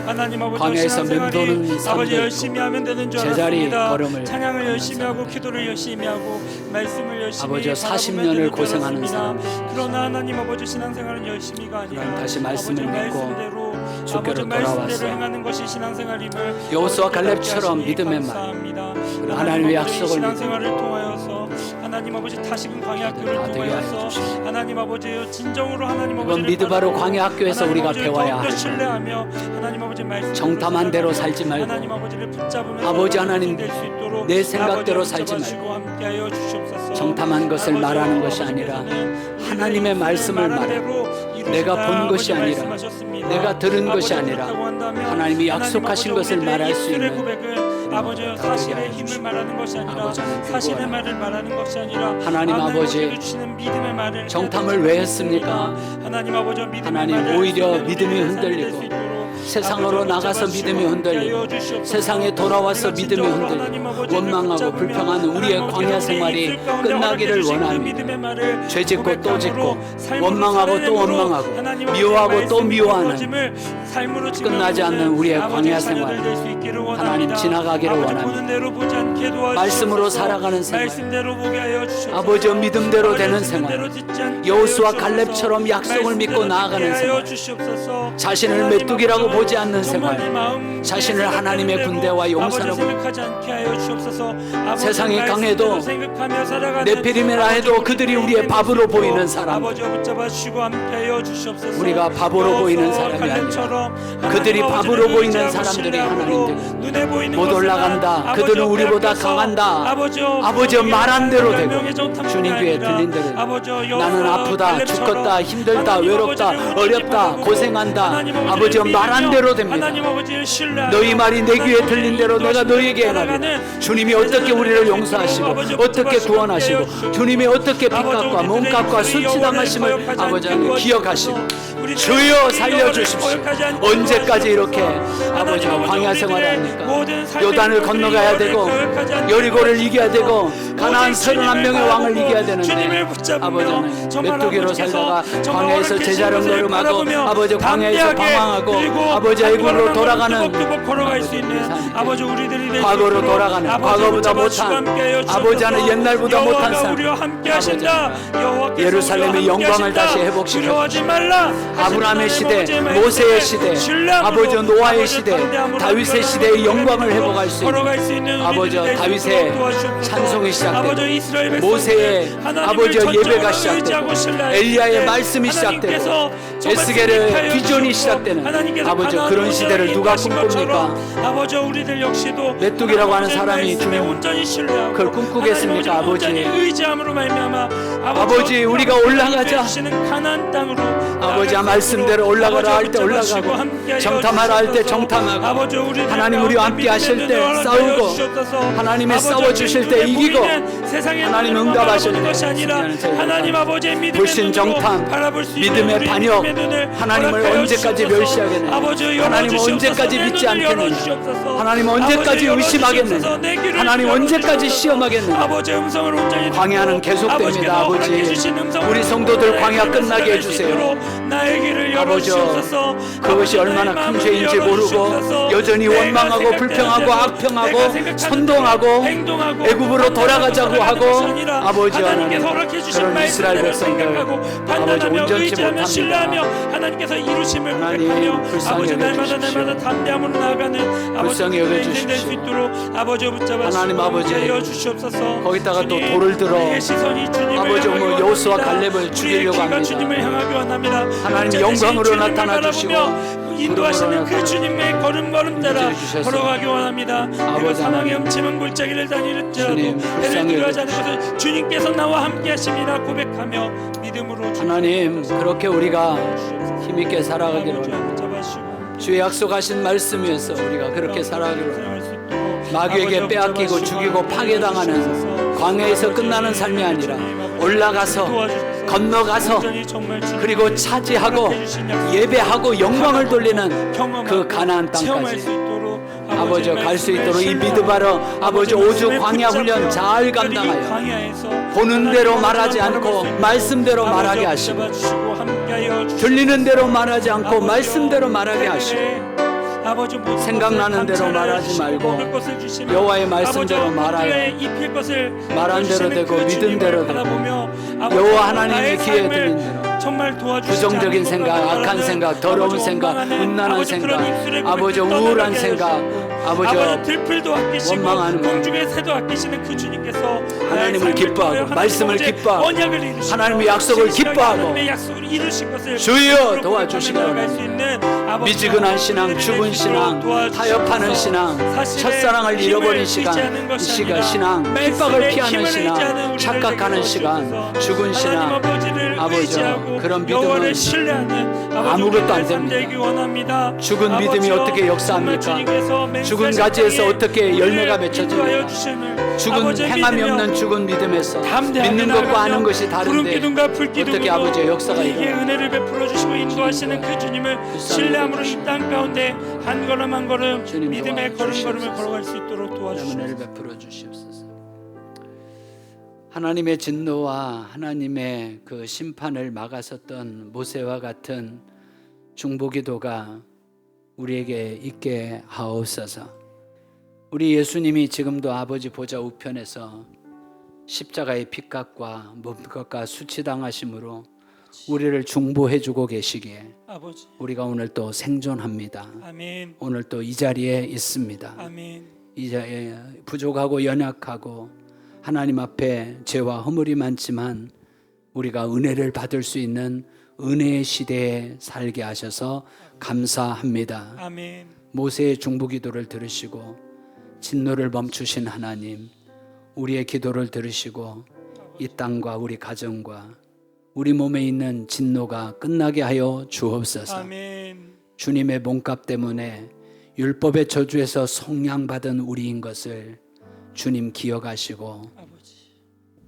하나님 아버지 광야에서 신앙생활이 맴도는 아버지 삶도 열심히 있고, 하면 되는 줄 제자리 알았습니다. 걸음을 찬양을 열심히 하고 사람들. 기도를 열심히 하고 말씀을 열심히 아버지, 바라보면 40년을 되는 줄 고생하는 알았습니다. 사람들. 그러나 하나님 아버지 신앙생활은 열심히가 아니라 그럼 다시 말씀을 아버지 믿고 말씀대로 주께로 아버지 말씀대로 돌아와서 행하는 것이 신앙생활임을 여호수아 아버지 갈렙처럼 깨닫게 믿음의 하시니 말, 감사합니다. 하나님의 아버지 약속을 신앙생활을 통하여서 하나님 아버지 다시금 광야 학교를 다 되게 하여 통하여서 주십시오. 하나님 아버지 진정으로 하나님 이번 아버지를 미드바로 바라보고 광야 학교에서 하나님 우리가 아버지를 배워야 더욱더 할 신뢰하며 하나님 아버지 말씀 정탐한 대로 살지 말고, 하나님 아버지를 붙잡으면서 아버지 하나님, 될수 있도록 내 생각대로 아버지 살지 붙잡아주시고 함께하여 주시옵소서. 정탐한 것을 아버지, 말하는 것이 아버지께서는 아니라 우리의 하나님의 말씀을 말한 말하고, 대로 이루시다 내가 본 것이 아버지 아니라 말씀하셨습니다. 내가 들은 것이 아버지 아니라 그렇다고 한다면 하나님이 약속하신 하나님 것을 아버지 말할 수 우리들의 있는 고백은 아버지 다 사실의 되게 힘을 하여 말하는 것이 아니라 아버지 하나님, 사실의 그거야. 말을 말하는 것이 아니라 하나님 아버지, 주시는 믿음의 말을 정탐을 왜 했습니까? 하나님 아버지 믿음의 하나님, 말을 오히려 쓰는 믿음이 우리들의 삶이 흔들리고, 될수 있도록 세상으로 아버지 나가서 붙잡아주시고 믿음이 흔들리고, 함께하여 주시옵소서. 세상에 돌아와서 우리가 믿음이 진정으로 흔들리고, 하나님 아버지를 원망하고 붙잡으며 불평하는 우리의 하나님 광야 아버지 생활이 우리의 입술 가운데 끝나기를 허락해 주신 그 원합니다. 믿음의 말을 죄 짓고 또 고백함으로 짓고, 삶으로 원망하고 또 살아내므로 원망하고, 하나님 아버지의 미워하고 또 말씀이 미워하는 이루어짐을 삶으로 끝나지 않는 우리의 아버지의 광야 자녀들 생활, 될수 있기를 원합니다. 하나님 지나가기를 아버지 원합니다. 보는 대로 보지 않게 도와주시옵소서. 말씀으로 살아가는 생활, 말씀대로 보게 하여 주시옵소서. 아버지 믿음대로 아버지 되는 듣는 생활, 대로 듣지 않게 여호수아 하여 갈렙처럼 주옵소서. 약속을 믿고 말씀대로 나아가는 듣게 하여 생활, 주시옵소서. 자신을 하나님 메뚜기라고 아버지, 보지 않는 정말 생활, 내 마음 자신을 내 하나님의 생각대로 군대와 용사로 아버지 생각하지 않게 하여 주옵소서. 아버지 세상이 말씀대로 강해도 생각하며 살아가는 네피림이라 해도 아버지 그들이 우리 우리의 될 밥으로 수 있도록 보이는 사람들, 아버지 붙잡아 주시고 함께하여 주시옵소서. 우리가 밥으로 보이는 사람이 아니라 그들이 밥으로 보이는 사람들이 하나님들, 눈에 보이는 못 것은 올라간다. 아버지 그들은 우리보다 앞에서 강한다. 아버지 말한 대로 되고, 명예 정탐꾼이 주님 귀에 아니라 들린 대로 아버지 나는 아프다, 갈렙처럼 죽겠다, 힘들다, 하나님 외롭다, 아버지를 어렵다, 바라보고 고생한다. 하나님 아버지 아버지를 말한 믿으며 대로 됩니다. 하나님 아버지를 신뢰하며 너희 말이 내 귀에 하나님 들린 대로 아버지의 내가 너희에게 따라가는 행하리라. 주님이 어떻게 우리를 용서하시고, 어떻게 구원하시고, 주님이 어떻게 빚값과 몸값과 수치당하심을 아버지 하나님 기억하시고, 주여 살려주십시오. 언제까지 이렇게 아버지 광야 생활을 합니까? 요단을 건너가야 되고, 여리고를 이겨야 되고, 가나안 31명의 왕을 이겨야 되는데, 아버지 하나님 메뚜기로 살다가 광야에서 제자령 걸음하고, 아버지 광야에서 방황하고, 아버지 애굽으로 돌아가는 걸어갈 수 있는 아버지 우리들이 될 과거로 수 있도록 돌아가는, 아버지 과거보다 붙잡아주시고 못한, 함께하여 주옵소서. 아버지 하나님 옛날보다 못한 여호와가 삶, 우리와 함께 하신다. 여호와께서 예루살렘의 우리와 함께 영광을 하신다. 다시 회복시켜 두려워하지 말라. 아브라함의 시대, 아버지의 모세의 말씀에 시대, 신뢰함으로 아버지 노아의 아버지 시대, 담대함으로 다윗의 시대의 영광을 회복할 수 걸어갈 수 있는 있는 아버지 우리들이 될 수 다윗의 있도록 도와주옵소서. 찬송이 시작되고, 아버지 이스라엘 백성들 모세의 하나님을 아버지 예배가 전적으로 시작되고, 의지하고 신뢰할 엘리야의 때 말씀이 시작되고, 하나님께서 정말 에스겔의 선택하여 비전이 주시고 시작되는 하나님께서 아버지 가나안 그런 문제를 시대를 누가 인도하신 것처럼 꿈꿉니까? 아버지 우리들 역시도 메뚜기라고 하는 사람이 말씀에 주님 온전히 신뢰하고 그걸 꿈꾸겠습니까, 하나님 아버지? 온전히 의지함으로 말미암아 아버지, 우리가 올라가자. 주시는 가나안 땅으로 아버지 아버지 말씀대로 올라가라 할 때 올라가고 정탐하라 할 때 정탐하고 하나님 우리와 함께 하실 때 싸우고 하나님의 싸워주실 때 이기고 하나님 응답하실 때 하나님 아버지의 믿음의 불신정탐, 믿음의 반역, 하나님을 언제까지 멸시하겠느냐, 하나님 언제까지 믿지 않겠느냐, 하나님 언제까지 의심하겠느냐, 하나님 언제까지 시험하겠느냐. 광야는 계속됩니다. 아버지 우리 성도들 광야 끝나게 해주세요. 아버지 그것이 얼마나 큰 죄인지 모르고 여전히 원망하고 불평하고 악평하고 선동하고 애굽으로 돌아가자고 하고 아버지 하나님 그런 이스라엘 백성들 아버지 온전치 못합니다. 하나님께서 이루심을 하나님 고백하며 불쌍히 아버지 날마다 여겨주십시오. 날마다 담대함으로 나아가는 불쌍히 여겨주십시오. 될수 있도록 아버지 붙잡아 하나님 아버지 하여 주시옵소서. 거기다가 또 주님, 돌을 들어 우리의 시선이 주님을 아버지 향하기 뭐 여호수아 원합니다. 갈렙을 죽이려고 우리의 귀가 합니다. 주님을 향하기 원합니다. 하나님 어째 영광으로 주님을 나타나 주시고 바라보며 인도하시는 그 구름으로 주님의 걸음 따라 주셔서 걸어가기 원합니다. 내가 아버지 사망의 하나님, 음침한 골짜기를 다닐지라도 주님, 해를 불쌍히 두려워하지 않을 것을 주님께서 나와 함께 하심이라 고백하며 믿음으로 하나님 그렇게 우리가 힘있게 살아가기를 아버지 원합니다. 붙잡아주시고 주의 약속하신 말씀 위에서 우리가 그렇게 살아가기를 원합니다. 마귀에게 빼앗기고 죽이고 파괴당하는 광야에서 끝나는 삶이 아니라 올라가서 건너가서 그리고 차지하고 예배하고 영광을 돌리는 그 가나안 땅까지 아버지 갈 수 있도록 이 믿음하러 아버지 오주 광야 훈련 잘 감당하여 보는 대로 말하지 않고 말씀대로 말하게 하시고 들리는 대로 말하지 않고 말씀대로 말하게 하시고 생각나는 대로 말하지 말고 여호와의 말씀대로 말하여 말한 대로 되고 믿은 대로 되고 여호와 하나님의 귀에 들린 대로 부정적인 생각, 악한 생각, 더러운 생각, 음란한 생각, 아버지 우울한 생각, 아버지 들풀도 아끼시고 원망하는 것. 공중의 새도 아끼시는 그 주님께서 하나님을 기뻐하고 말씀을 기뻐하고 언약을 이루시고 하나님의 약속을 기뻐하고 하나님의 약속을 이루신 것을 주여 도와주시기 나아갈 수 있는 아버지 미지근한 신앙, 죽은 신앙, 타협하는 신앙, 첫사랑을 잃어버린 시간, 이 시간 신앙, 핍박을 피하는 신앙, 착각하는 시간, 죽은 신앙, 아버지 그런 믿음은 아무것도 안 됩니다. 죽은 믿음이 어떻게 역사합니까? 죽은 가지에서 어떻게 열매가 맺혀집니까? 죽은 행함이 없는 죽은 믿음에서 믿는 것과 아는 것이 다른데 어떻게 아버지의 역사가 우리에게 일어나? 은혜를 베풀어 주시고 인도하시는 그 주님을 신뢰함으로 이 땅 가운데 한 걸음 한 걸음 주님 믿음의 도와주시옵소서. 걸음걸음을 걸어갈 수 있도록 은혜를 도와주시옵소서. 베풀어 주시옵소서. 하나님의 진노와 하나님의 그 심판을 막았었던 모세와 같은 중보기도가 우리에게 있게 하옵소서. 우리 예수님이 지금도 아버지 보좌 우편에서 십자가의 핏값과 몸값과 수치당하심으로 우리를 중보해주고 계시기에 아버지 우리가 오늘 또 생존합니다. 아멘 오늘 또 이 자리에 있습니다. 아멘 이 자리에 부족하고 연약하고 하나님 앞에 죄와 허물이 많지만 우리가 은혜를 받을 수 있는 은혜의 시대에 살게 하셔서 감사합니다. 아멘 모세의 중보기도를 들으시고 진노를 멈추신 하나님, 우리의 기도를 들으시고 이 땅과 우리 가정과 우리 몸에 있는 진노가 끝나게 하여 주옵소서. 아멘 주님의 몸값 때문에 율법의 저주에서 속량받은 우리인 것을 주님 기억하시고 아버지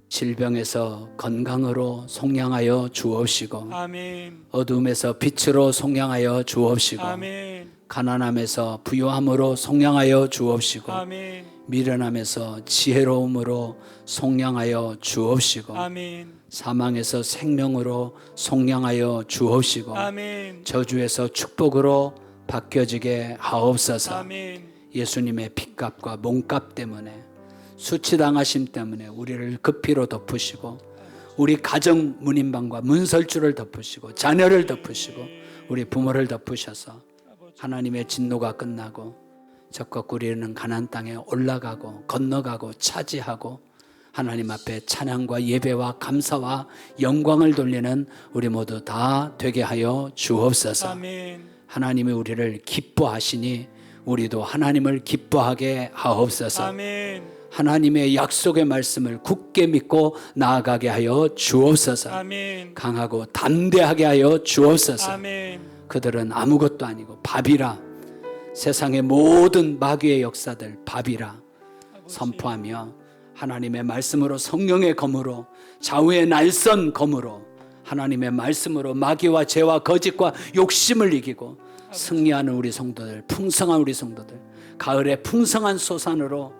질병에서 건강으로 속량하여 주옵시고 아멘 어둠에서 빛으로 속량하여 주옵시고 아멘 가난함에서 부요함으로 속량하여 주옵시고 아멘 미련함에서 지혜로움으로 속량하여 주옵시고 아멘 사망에서 생명으로 속량하여 주옵시고 아멘 저주에서 축복으로 바뀌어지게 하옵소서. 아멘 예수님의 핏값과 몸값 때문에 수치당하심 때문에 우리를 그 피로 덮으시고 우리 가정 문인방과 문설주를 덮으시고 자녀를 덮으시고 우리 부모를 덮으셔서 하나님의 진노가 끝나고 적과 꿀이는 가나안 땅에 올라가고 건너가고 차지하고 하나님 앞에 찬양과 예배와 감사와 영광을 돌리는 우리 모두 다 되게 하여 주옵소서. 아멘 하나님이 우리를 기뻐하시니 우리도 하나님을 기뻐하게 하옵소서. 아멘 하나님의 약속의 말씀을 굳게 믿고 나아가게 하여 주옵소서. 아멘. 강하고 담대하게 하여 주옵소서. 아멘. 그들은 아무것도 아니고 밥이라, 세상의 모든 마귀의 역사들 밥이라 선포하며 하나님의 말씀으로, 성령의 검으로, 좌우의 날선 검으로, 하나님의 말씀으로 마귀와 죄와 거짓과 욕심을 이기고 승리하는 우리 성도들, 풍성한 우리 성도들, 가을의 풍성한 소산으로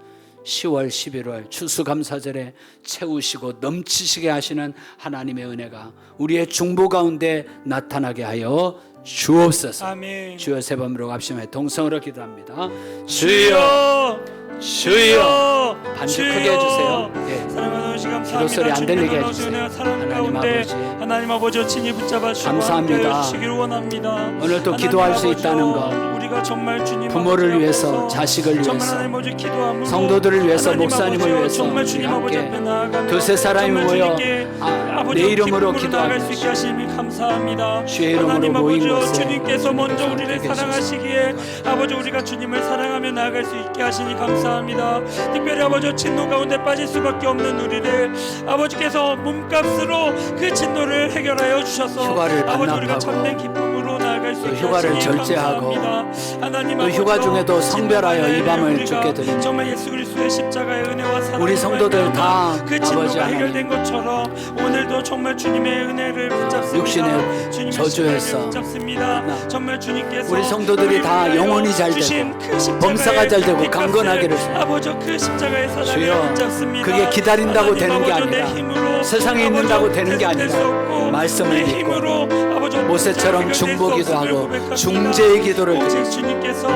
10월 11월 추수감사절에 채우시고 넘치시게 하시는 하나님의 은혜가 우리의 중보 가운데 나타나게 하여 주옵소서. 아멘. 주여 세 번 부르갑시며 동성으로 기도합니다. 주여, 주여. 반주 크게 해주세요. 예. 사랑하는 시간 감사합니다. 기도 소리 안 들리게 주님의 해주세요. 은혜와 사랑 하나님 가운데 아버지, 하나님 아버지 친히 붙잡아 주시고 감사합니다. 함께해 주시기를 원합니다. 오늘도 하나님 기도할 수 아버지요, 있다는 것, 우리가 정말 주님 부모를 아버지 위해서, 앞에서 자식을 정말 위해서, 하나님 아버지 기도함으로 성도들을 위해서, 하나님 목사님을 아버지요, 위해서 정말 우리 주님 아버지 함께 앞에 나아가며 두세 사람이 정말 모여 주님께 내 아버지요, 이름으로 기쁨으로 나아갈 수 기도하며 있게 하시니 감사합니다. 주의 이름으로 하나님 모인 아버지요, 것에 주님께서 먼저 우리를 함께 사랑하시기에 아버지 우리가 주님을 사랑하며 나아갈 수 있게 하시니 감사합니다. 특별히 아버지 진노 가운데 빠질 수밖에 없는 우리를 아버지께서 몸값으로 그 진노를 해결하여 주셔서 휴가를 아버지 우리가 반납하고 참된 기쁨으로 나아갈 수 또 있게 휴가를 하시니 절제하고 감사합니다. 하나님 또 아버지요, 휴가 중에도 성별하여 이 밤을 우리가 주게 드립니다. 정말 예수 그리스도의 십자가의 은혜와 사랑을 우리 성도들 다 그 아버지 진노가 하나님, 해결된 것처럼 오늘도 정말 주님의 은혜를 붙잡습니다. 육신의 주님의 저주에서 십자가를 붙잡습니다. 정말 주님께서 우리 성도들이 다 우리를 영혼이 잘 주신 되고 그 십자가의 범사가 잘 되고 빚값을 강건하기를 아버지 그 십자가의 주여, 사랑을 붙잡습니다. 그게 기다린다고 하나님 되는 게 아버지, 내 아니라 힘으로 세상에 있는다고 아버지, 되는 게 아니라 될 수 없고, 말씀을 내 믿고 힘으로 아버지 모세처럼 해결될 수 중보기도 없음을 하고 고백합니다. 중재의 기도를 오직 드리고 주님께서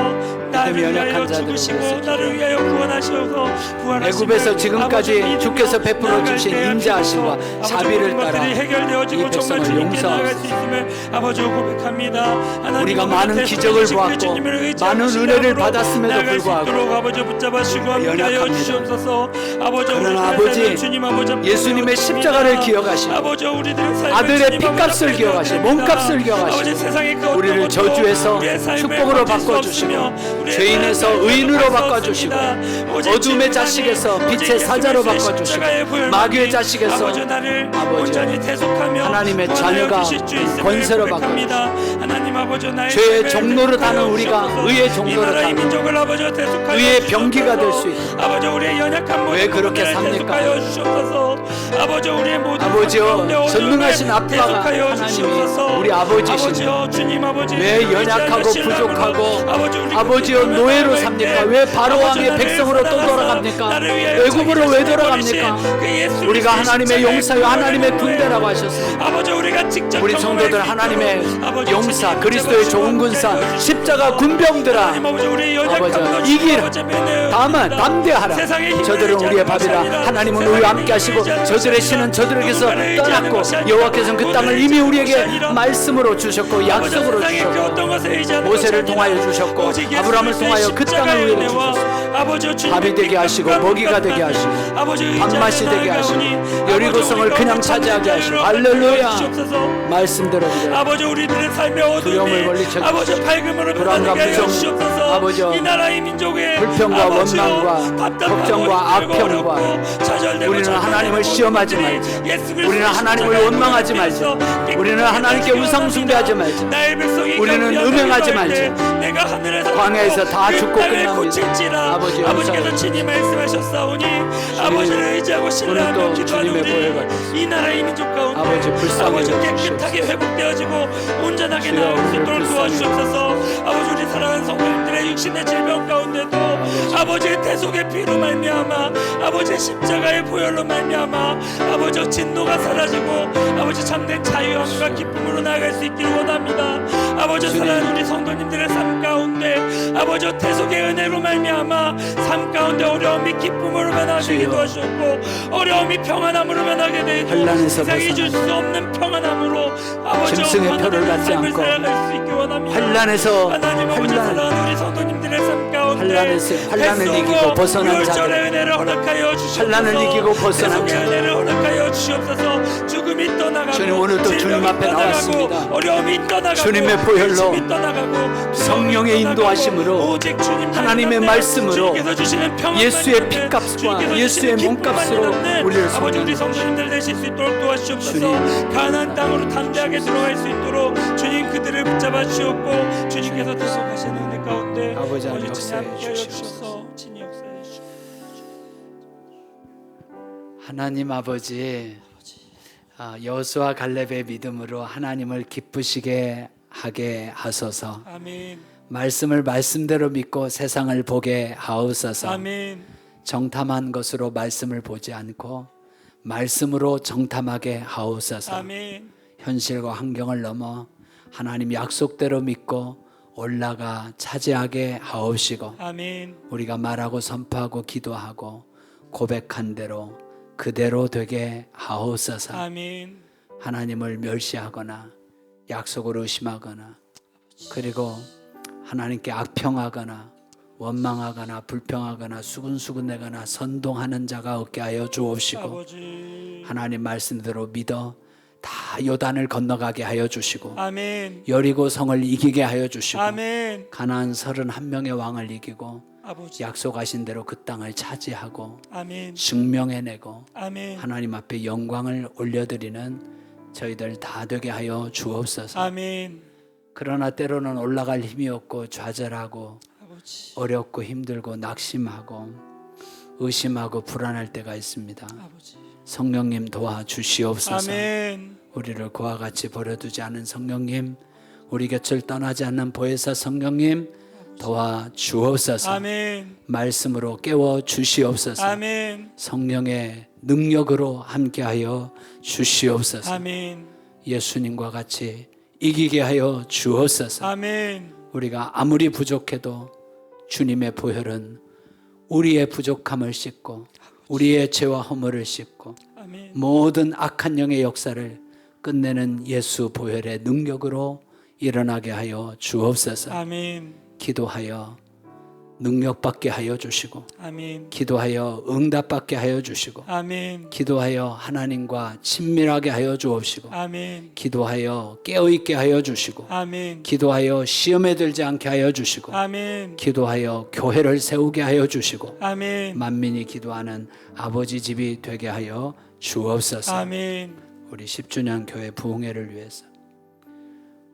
나를 믿음이 연약한 위하여 자들을 죽으시고 위해서 나를 위하여 구원하셔서 부활하심을 애굽에서 지금까지 아버지 주께서 믿으며 베풀어 주신 나아갈 때 인자하심과 아버지 자비를 모든 따라 것들이 해결되어지고 이 정말 백성을 주님께 나아갈 수 용서하옵소서. 있음을 아버지 고백합니다. 하나님 우리가 아버지 많은 대속해 기적을 주신 그 보았고 주님을 의지하고 많은 신뢰함으로 은혜를 받았음에도 나아갈 수 불구하고 있도록 아버지 붙잡아주시고 함께하여 연약합니다. 주시옵소서. 아버지 그러나 우리들의 아버지, 삶을 주님 아버지 앞에 예수님의 내어드립니다. 십자가를 기억하시고 아버지 우리들의 삶을 아들의 주님 아버지 핏값을 앞에 기억하시고 내어드립니다. 몸값을 기억하시고 아버지 세상의 그 어떤 우리를 것도 저주에서 우리의 삶을 축복으로 바꿀 수 바꿔주시고 없으며 우리의 죄인에서 삶을 의인으로 바꿀 수 바꿔주시고 없습니다. 오직 어둠의 주님만이 자식에서 오직 빛의 사자로 예수님의 바꿔주시고 십자가의 보혈만이 마귀의 자식에서 아버지 나를 아버지 온전히 대속하며 하나님의 구원하여 자녀가 주실 주 있음을 권세로 고백합니다. 하나님 아버지 나의 죄의 삶을 종로로 타는 대속하여 우리가 주셔서 의의 이 종로로 나라의 타는 민족을 아버지 대속하여 의의 주셔서 병기가 될수 있도록 아버지 우리의 연약한 모든 왜 그렇게 부분을 삽니까? 대속하여 주셔서 아버지 우리의 모든 아버지요, 가운데 어려움을 전능하신 아빠가 대속하여 하나님이 주시옵소서. 우리 아버지시니 아버지요 주님 아버지 왜 연약하고 의지하며 신뢰함으로 부족하고 아버지 우리 아버지요 그분을 노예로 사랑할 삽니까? 때 왜 바로 아버지 왕의 나를 백성으로 또 사랑하사 돌아갑니까? 나를 위하여 애굽으로 자기 왜 자신을 돌아갑니까? 버리신 그 예수 우리가 그리스도의 하나님의 십자가의 용사요 하나님의 보혈의 군대라고 은혜. 하셨습니다. 아버지 우리가 직접 우리 경험할 성도들 수 하나님의 있도록 아버지 용사 주님 그리스도의 붙잡아주시고 좋은 군사 함께하여 십자가 주시옵소서. 군병들아 하나님 아버지 우리의 연약함으로 아버지 이기라 아버지 매는 다만 담대하라 세상의 힘을 저들은 의지하는 우리의 것이 밥이라 아니라 하나님은 세상의 우리와 함께 힘을 하시고 의지하는 저들의 것이 신은 아니라 저들에게서 누군가를 의지하는 떠났고 것이 아니라 여호와께서는 그 땅을 오늘 이미 의지하는 우리에게 것이 아니라 말씀으로 주셨고 약속으로 세상의 그 어떤 주셨고 것에 의지하는 모세를 것이 통하여 아니라 주셨고 오직 예수 아브라함을 그리스도의 통하여 그 땅을 십자가의 우리에게 은혜와 주셨습니다. 아버지 주님의 밥이 되게 하시고 빛과 먹이가 되게 같은 하시고 아버지 밥맛이 의지하는 되게 하시고 나아가오니 여리고성을 아버지 그냥 우리가 차지하게 참된 하시고 자유로 할렐루야 주시옵소서. 말씀대로 드려요. 아버지 우리들의 삶의 두려움을 어둠이 물리쳐 아버지 밝음으로 불안과 변하게 하여 부정, 주시옵소서. 아버지요, 이 나라의 민족의 불평과 아버지요, 원망과 답답하고 걱정과 힘들고 악평과 어렵고 좌절되고 우리는 절망되는 하나님을 모든 시험하지 것들이 말자. 예수 그리스도의 우리는 하나님을 십자가의 원망하지 보혈을 말자. 통해서 우리는 하나님께 우상 숭배하지 말자. 나의 백성이 우리는 경비하는 음행하지 일을 할 때 말자. 내가 하늘에서 광야에서 다 그 죽고 땅을 끝납니다. 고칠지라. 아버지, 아버지께서 용서하옵소서. 친히 말씀하셨사오니 아버지를 의지하고 신뢰하며 오늘도 기도하는 주님의 우리 보혈 이 나라의 민족 가운데 아버지, 불쌍히 아버지 여겨주시옵소서. 깨끗하게 회복되어지고 온전하게 주여, 나아갈 수 우리를 있도록 불쌍히 도와주옵소서. 아버지 우리 사랑하는 성도님들의 육신의 질병 가운데도 아버지의 대속의 피로 말미암아 아버지의 십자가의 보혈로 말미암아 아버지 진노가 사라지고 아버지 참된 자유함과 기쁨으로 나아갈 수 있기를 원합니다. 아버지 주님. 사랑하는 우리 성도님들의 삶 가운데 아버지 대속의 은혜로 말미암아 삶 가운데 어려움이 기쁨으로 변하게 주여. 도와주셨고 어려움이 평안함으로 변하게 되고 환난에서 세상이 줄 수 없는 평안함으로 아버지 짐승의 표를 받지 삶을 않고 살아갈 수 있게 원합니다. 환난에서 하나님 아버지 환난 사랑하는 우리 성도님들의 삶 가운데 환난을 이기고 벗어난 자들 자들 은혜를 허락하여 주시옵소서. 환난을 이기고 벗어난 대속의 자들 은혜를 허락하여 주시옵소서. 죽음이 떠나가고 주님, 오늘도 질병이 주님 앞에 떠나가고, 나왔습니다. 어려움이 떠나가고 주님의 보혈로 의심이 떠나가고 성령의 두려움이 떠나가고, 인도하심으로 말씀으로, 오직 주님 하나님의 말씀으로, 주님께서 주시는 평안만이 예수의 없네. 핏값과 주님께서 예수의 주시는 몸값으로 기쁨만이 없네. 우리를 아버지 우리 성령하시옵소서. 성도님들 되실 수 있도록 도와주시옵소서. 주님. 가나안 땅으로 담대하게 들어갈 수 있도록 주님 그들을 붙잡아 주옵고 주님께서 계속하시는 은혜 가운데 아버지 하나님 주님 역사해 함께하여 주시옵소서. 주셔서 친히 역사해 주시옵소서. 하나님 아버지, 여호수아 갈렙의 믿음으로 하나님을 기쁘시게 하게 하소서. 아멘. 말씀을 말씀대로 믿고 세상을 보게 하옵소서. 아멘. 정탐한 것으로 말씀을 보지 않고 말씀으로 정탐하게 하옵소서. 아멘. 현실과 환경을 넘어 하나님 약속대로 믿고 올라가 차지하게 하옵시고, 아멘. 우리가 말하고 선포하고 기도하고 고백한 대로 그대로 되게 하옵소서. 아멘. 하나님을 멸시하거나 약속을 의심하거나 그리고 하나님께 악평하거나 원망하거나 불평하거나 수근수근대거나 선동하는 자가 없게 하여 주옵시고, 아버지. 하나님 말씀대로 믿어 다 요단을 건너가게 하여 주시고, 아멘. 여리고 성을 이기게 하여 주시고, 아멘. 가나안 31명의 왕을 이기고 아버지. 약속하신 대로 그 땅을 차지하고 아멘. 증명해내고 아멘. 하나님 앞에 영광을 올려드리는 저희들 다 되게 하여 주옵소서. 아멘. 그러나 때로는 올라갈 힘이 없고 좌절하고 아버지. 어렵고 힘들고 낙심하고 의심하고 불안할 때가 있습니다. 아버지. 성령님 도와주시옵소서. 아멘. 우리를 그와 같이 버려두지 않은 성령님, 우리 곁을 떠나지 않는 보혜사 성령님 도와주옵소서. 아멘. 말씀으로 깨워 주시옵소서. 아멘. 성령의 능력으로 함께하여 주시옵소서. 아멘. 예수님과 같이 이기게 하여 주옵소서. 아멘. 우리가 아무리 부족해도 주님의 보혈은 우리의 부족함을 씻고 우리의 죄와 허물을 씻고 아멘. 모든 악한 영의 역사를 끝내는 예수 보혈의 능력으로 일어나게 하여 주옵소서. 아멘. 기도하여 능력받게 하여 주시고, 아멘. 기도하여 응답받게 하여 주시고, 아멘. 기도하여 하나님과 친밀하게 하여 주옵시고, 아멘. 기도하여 깨어있게 하여 주시고, 아멘. 기도하여 시험에 들지 않게 하여 주시고, 아멘. 기도하여 교회를 세우게 하여 주시고, 아멘. 만민이 기도하는 아버지 집이 되게 하여 주옵소서. 아멘. 우리 10주년 교회 부흥회를 위해서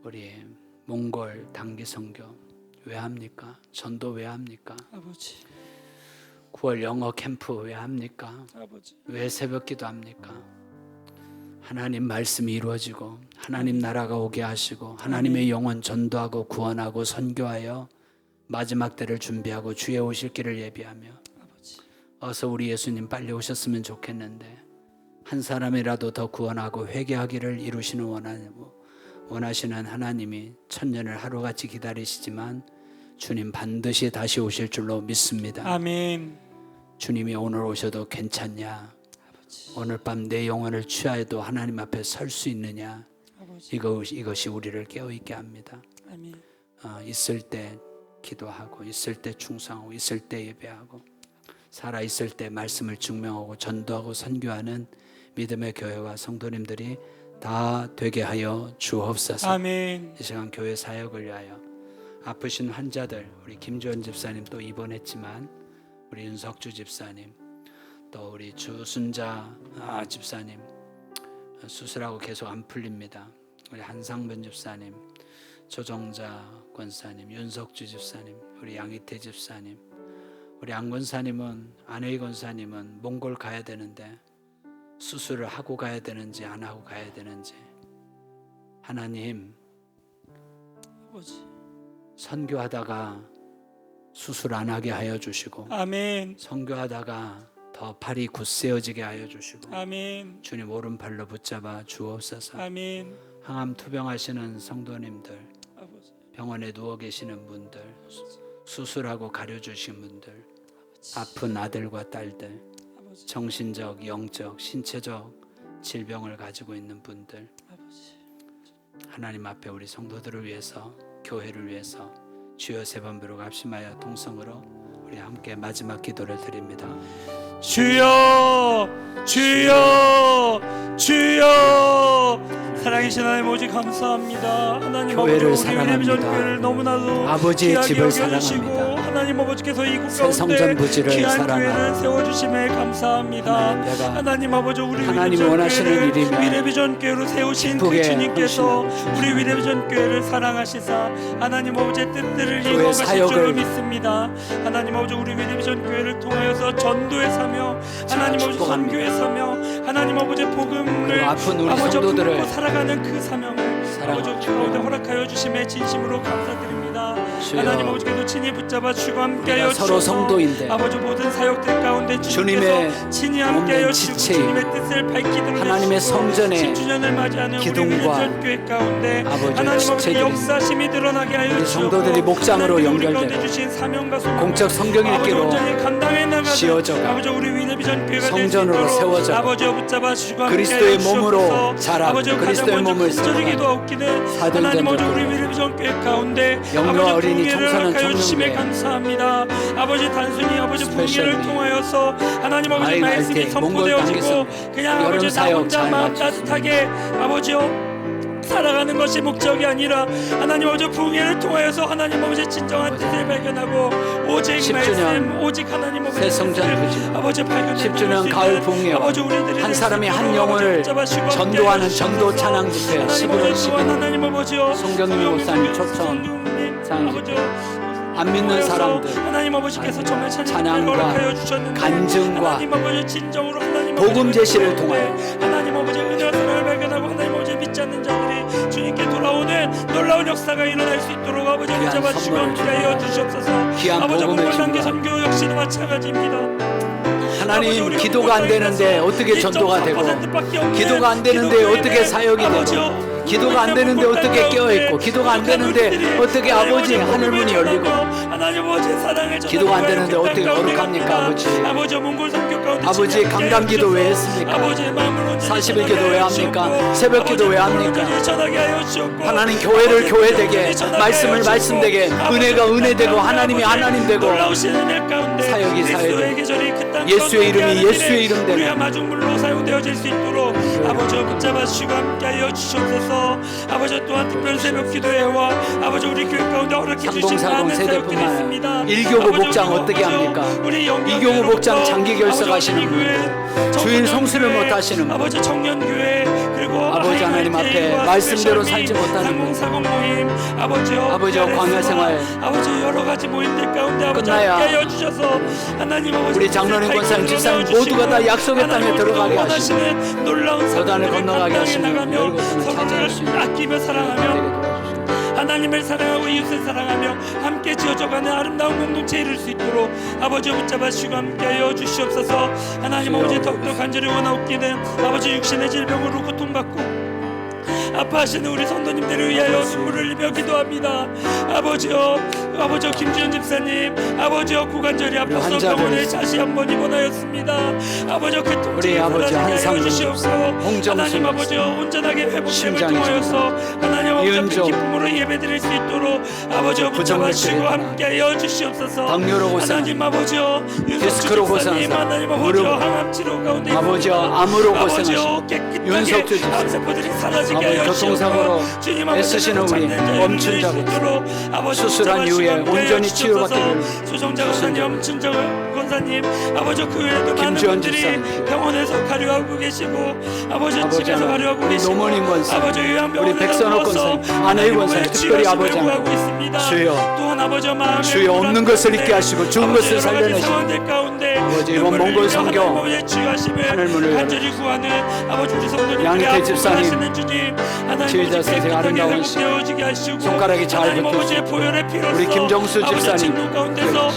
우리 몽골 단기 선교 왜 합니까? 전도 왜 합니까? 아버지. 9월 영어 캠프 왜 합니까? 아버지. 왜 새벽 기도 합니까? 하나님 말씀이 이루어지고 하나님 나라가 오게 하시고 하나님의 영혼 전도하고 구원하고 선교하여 마지막 때를 준비하고 주의 오실 길을 예비하며, 아버지. 어서 우리 예수님 빨리 오셨으면 좋겠는데 한 사람이라도 더 구원하고 회개하기를 이루시는 원하시는 하나님이 천년을 하루같이 기다리시지만 주님 반드시 다시 오실 줄로 믿습니다. 아멘. 주님이 오늘 오셔도 괜찮냐? 아버지. 오늘 밤 내 영혼을 취하여도 하나님 앞에 설 수 있느냐? 아버지. 이것이 우리를 깨어있게 합니다. 아멘. 있을 때 기도하고 있을 때 충성하고 있을 때 예배하고 살아있을 때 말씀을 증명하고 전도하고 선교하는 믿음의 교회와 성도님들이 다 되게 하여 주옵소서. 아멘. 이 시간 교회 사역을 위하여 아프신 환자들, 우리 김주원 집사님 또 입원했지만 우리 윤석주 집사님, 또 우리 주순자 집사님 수술하고 계속 안 풀립니다. 우리 한상변 집사님, 조정자 권사님, 윤석주 집사님, 우리 양희태 집사님, 우리 안 권사님은, 안혜희 권사님은 몽골 가야 되는데 수술을 하고 가야 되는지 안 하고 가야 되는지, 하나님 아버지. 선교하다가 수술 안 하게 하여 주시고, 아멘. 선교하다가 더 팔이 굳세어지게 하여 주시고, 아멘. 주님 오른팔로 붙잡아 주옵소서. 아멘. 항암 투병하시는 성도님들, 아버지. 병원에 누워 계시는 분들, 수술하고 가려주신 분들, 아픈 아들과 딸들, 아버지. 정신적, 영적, 신체적 질병을 가지고 있는 분들, 아버지. 하나님 앞에 우리 성도들을 위해서, 교회를 위해서 주여 세 번 부르고 합심하여 통성으로 우리 함께 마지막 기도를 드립니다. 주여, 주여, 주여, 살아계신 하나님 아버지 감사합니다. 하나님 교회를 아버지 우리 위대비전 사랑합니다. 교회를 너무나도 아버지의 귀하게 집을 여겨주시고 사랑합니다. 하나님 아버지께서 이곳 새 가운데 성전 부지를 귀한 사랑하고 교회를 세워주심에 감사합니다. 하나님, 내가 하나님 아버지 우리 하나님이 위대비전 원하시는 교회를 일이면 위대비전 교회로 세우신 그 기쁘게 주님께서 헌신하고 우리 위대비전 교회를 사랑하시사 하나님 아버지의 뜻들을 교회 이루어가실 사역을 줄로 믿습니다. 하나님 아버지 우리 위대비전 교회를 통하여서 전도에 서며 하나님 아버지 축복합니다. 선교에 서며 하나님 아버지 복음을 그리고 아픈 우리 아버지 성도들을 품고 살아가는 그 사명을 아버지 사랑하시고 가운데 허락하여 주심에 진심으로 감사드립니다. 주여, 하나님 아버지께서 친히 붙잡아 주시고 함께하여 우리가 서로 주셔서 성도인데 아버지 모든 사역들 가운데 주님의 주님께서 친히 함께하여 없는 주시고 지체이고 주님의 뜻을 밝히도록 하나님의 해주시고 성전의 10주년을 맞이하는 우리 기둥과 위대전교회 가운데 아버지의 하나님 아버지 지체들이 역사심이 드러나게 하여 우리 주시고 성도들이 목장으로 하나님 우리 연결되고 가운데 주신 사명과 소망을 공적 성경 아버지 읽기로 온전히 감당해 나가는 지어져가 아버지 우리 위대비전 교회가 성전으로 세워져가 아버지여 붙잡아 주시고 그리스도의 함께하여 몸으로 주시옵소서. 자라고 아버지여 그리스도의 가장 먼저 몸을 간절히 세워가 기도하옵기는 사도행전 하나님 아버지 우리 듣고 위대비전 교회 가운데 영유아 아버지 어린이 부흥회를 청소년 허락하여 주심에 청년회 감사합니다. 아버지 단순히 아버지 부흥회를 스페셜리 통하여서 하나님 아버지 아이가 말씀이 할 때, 몽골 선포되어지고 당에서 그냥 여름 아버지 나 사역 혼자 잘 마음 마쳤습니다. 따뜻하게 아버지여 살아가는 것이 목적이 아니라 하나님 아버지 부흥회를 통하여서 하나님 아버지 진정한 뜻을 발견하고 오직 10주년 말씀 오직 하나님 아버지 새 성전 뜻을 부지 아버지 발견해 10주년 가을 부흥회와 한 사람이 한 영혼을 전도하는 전도 찬양 집회 11월 10일 하나님 아버지여 송경민 목사님 초청 찬양 아버지여 안 믿는 사람들 하나님 아버지께서 정말 찬양과 허락하여 주셨는데 간증과 하나님 아버지 진정으로 하나님 복음 아버지 제시를 은혜를 통하여 하나님 아버지 은혜와 사랑을 발견하고 하나님 아버지 믿지 않는 자들이 주님께 돌아오는 놀라운 역사가 일어날 수 있도록 아버지 귀한 붙잡아 주시고 선물을 함께하여 주시옵소서. 귀한 아버지 복음을 몽골 단계 준다. 선교 역시도 마찬가지입니다. 하나님 기도가 안 되는데 어떻게 전도가 되고 기도가 안 되는데 어떻게 사역이 되고 기도가 안 되는데 어떻게 깨어있고 기도가 안 되는데 어떻게 아버지 하늘문이 열리고 기도가 안 되는데 어떻게 거룩합니까 아버지 아버지 강단기도 왜 했습니까 40일 기도 왜 합니까 새벽 기도 왜 합니까 하나님 교회를 교회되게 말씀을 말씀되게 은혜가 은혜되고 하나님이 하나님 되고 사역이 사역되고 예수의 이름이 예수의 이름 되고 우리가 마중물로 사용되어질 수 있도록 아버지 붙잡아 주시고 함께하여 주시옵소서. 아버지 또한 특별 새벽 기도회와 아버지 우리 교회 가운데 허락해 주신 3040 많은 세대뿐만 사역들이 있습니다. 아니라 일교구 아버지, 복장 그리고 어떻게 아버지, 합니까? 우리 영경 이교구 복장 교회로부터 장기 결석하시는 아버지 분들, 교회, 주일 청소년 성수를 교회, 못하시는 분들, 아버지 청년교회 그리고 아버지 하나님 앞에 말씀대로 살지 못하는 분들, 상공사공 모임 아버지여 광야 생활 아버지 여러 가지 모임들 가운데 아버지 끝나야 함께하여 주셔서 하나님 아버지 우리 장로님 권사님 집사님 모두가 다 약속의 땅에 들어가게 하시고 놀라운 요단을 건너가게 하시며 나가며 열고는 차지할 수 있는 아끼며 사랑하며 하나님을 사랑하고 이웃을 사랑하며 함께 지어져가는 아름다운 공동체에 이룰 수 있도록 아버지 붙잡아 주시고 함께하여 주시옵소서. 하나님 아버지 더욱더 간절히 원하옵기는 아버지 육신의 질병으로 고통받고 아파하시는 우리 성도님들을 위하여 눈물을 흘리며 기도합니다. 아버지여 김지현 집사님 아버지여 고관절이 아파서 환자를 병원에 다시 한번 입원하였습니다. 아버지여 그 우리 통증이 아버지 사라지게 하여 한상민 주시옵소서. 홍정수 하나님 아버지여 온전하게 회복됨을 심장이 통하여서 하나님 아버지 이은종, 그 기쁨으로 예배드릴 수 있도록 아버지여 붙잡아 주시고 함께하여 주시옵소서. 당뇨로 고생 하나님 아버지여 디스크로 윤석주 집사님 고생한 하나님 사람, 아버지여 무릎, 항암 치료 가운데 아버지여 있습니다. 암으로 아버지여 고생하시고 깨끗하게 윤석주 집사님, 암세포들이 사라지게 아버지 하여 교통사고로 주시옵소서. 주님 아버지 애쓰시는 우리 멈춘 자분, 수술한 이후에 온전히 치유받기를 수정자 권사님 엄춘자 권사님 아버지 그 외에도 많은 김주현 분들이 집사님, 병원에서 가려하고 계시고 아버지 집에서 하나, 가려하고 우리 계시고 노모님 권사, 아버지 우리 요양병원에 백선호 누워서 권사님, 안혜희 권사님, 특별히 아버지 하나, 하고 있습니다. 주여, 또한 아버지 마음에 주여 없는 것을 잊게 하시고 죽은 것을 살려내시고 아버지 이번 몽골 선교 하늘문을 간절히 구하는 아버지 우리 성도님들의 양태 집사님, 하시는 주님 하나님 지휘자 아버지 선생 아름다운 깨끗하게 회복되어지게 하시고 손가락이 잘 하나님 붙어있고 아버지의 보혈의 피로써 우리 김정수 아버지 집사님, 진노 가운데서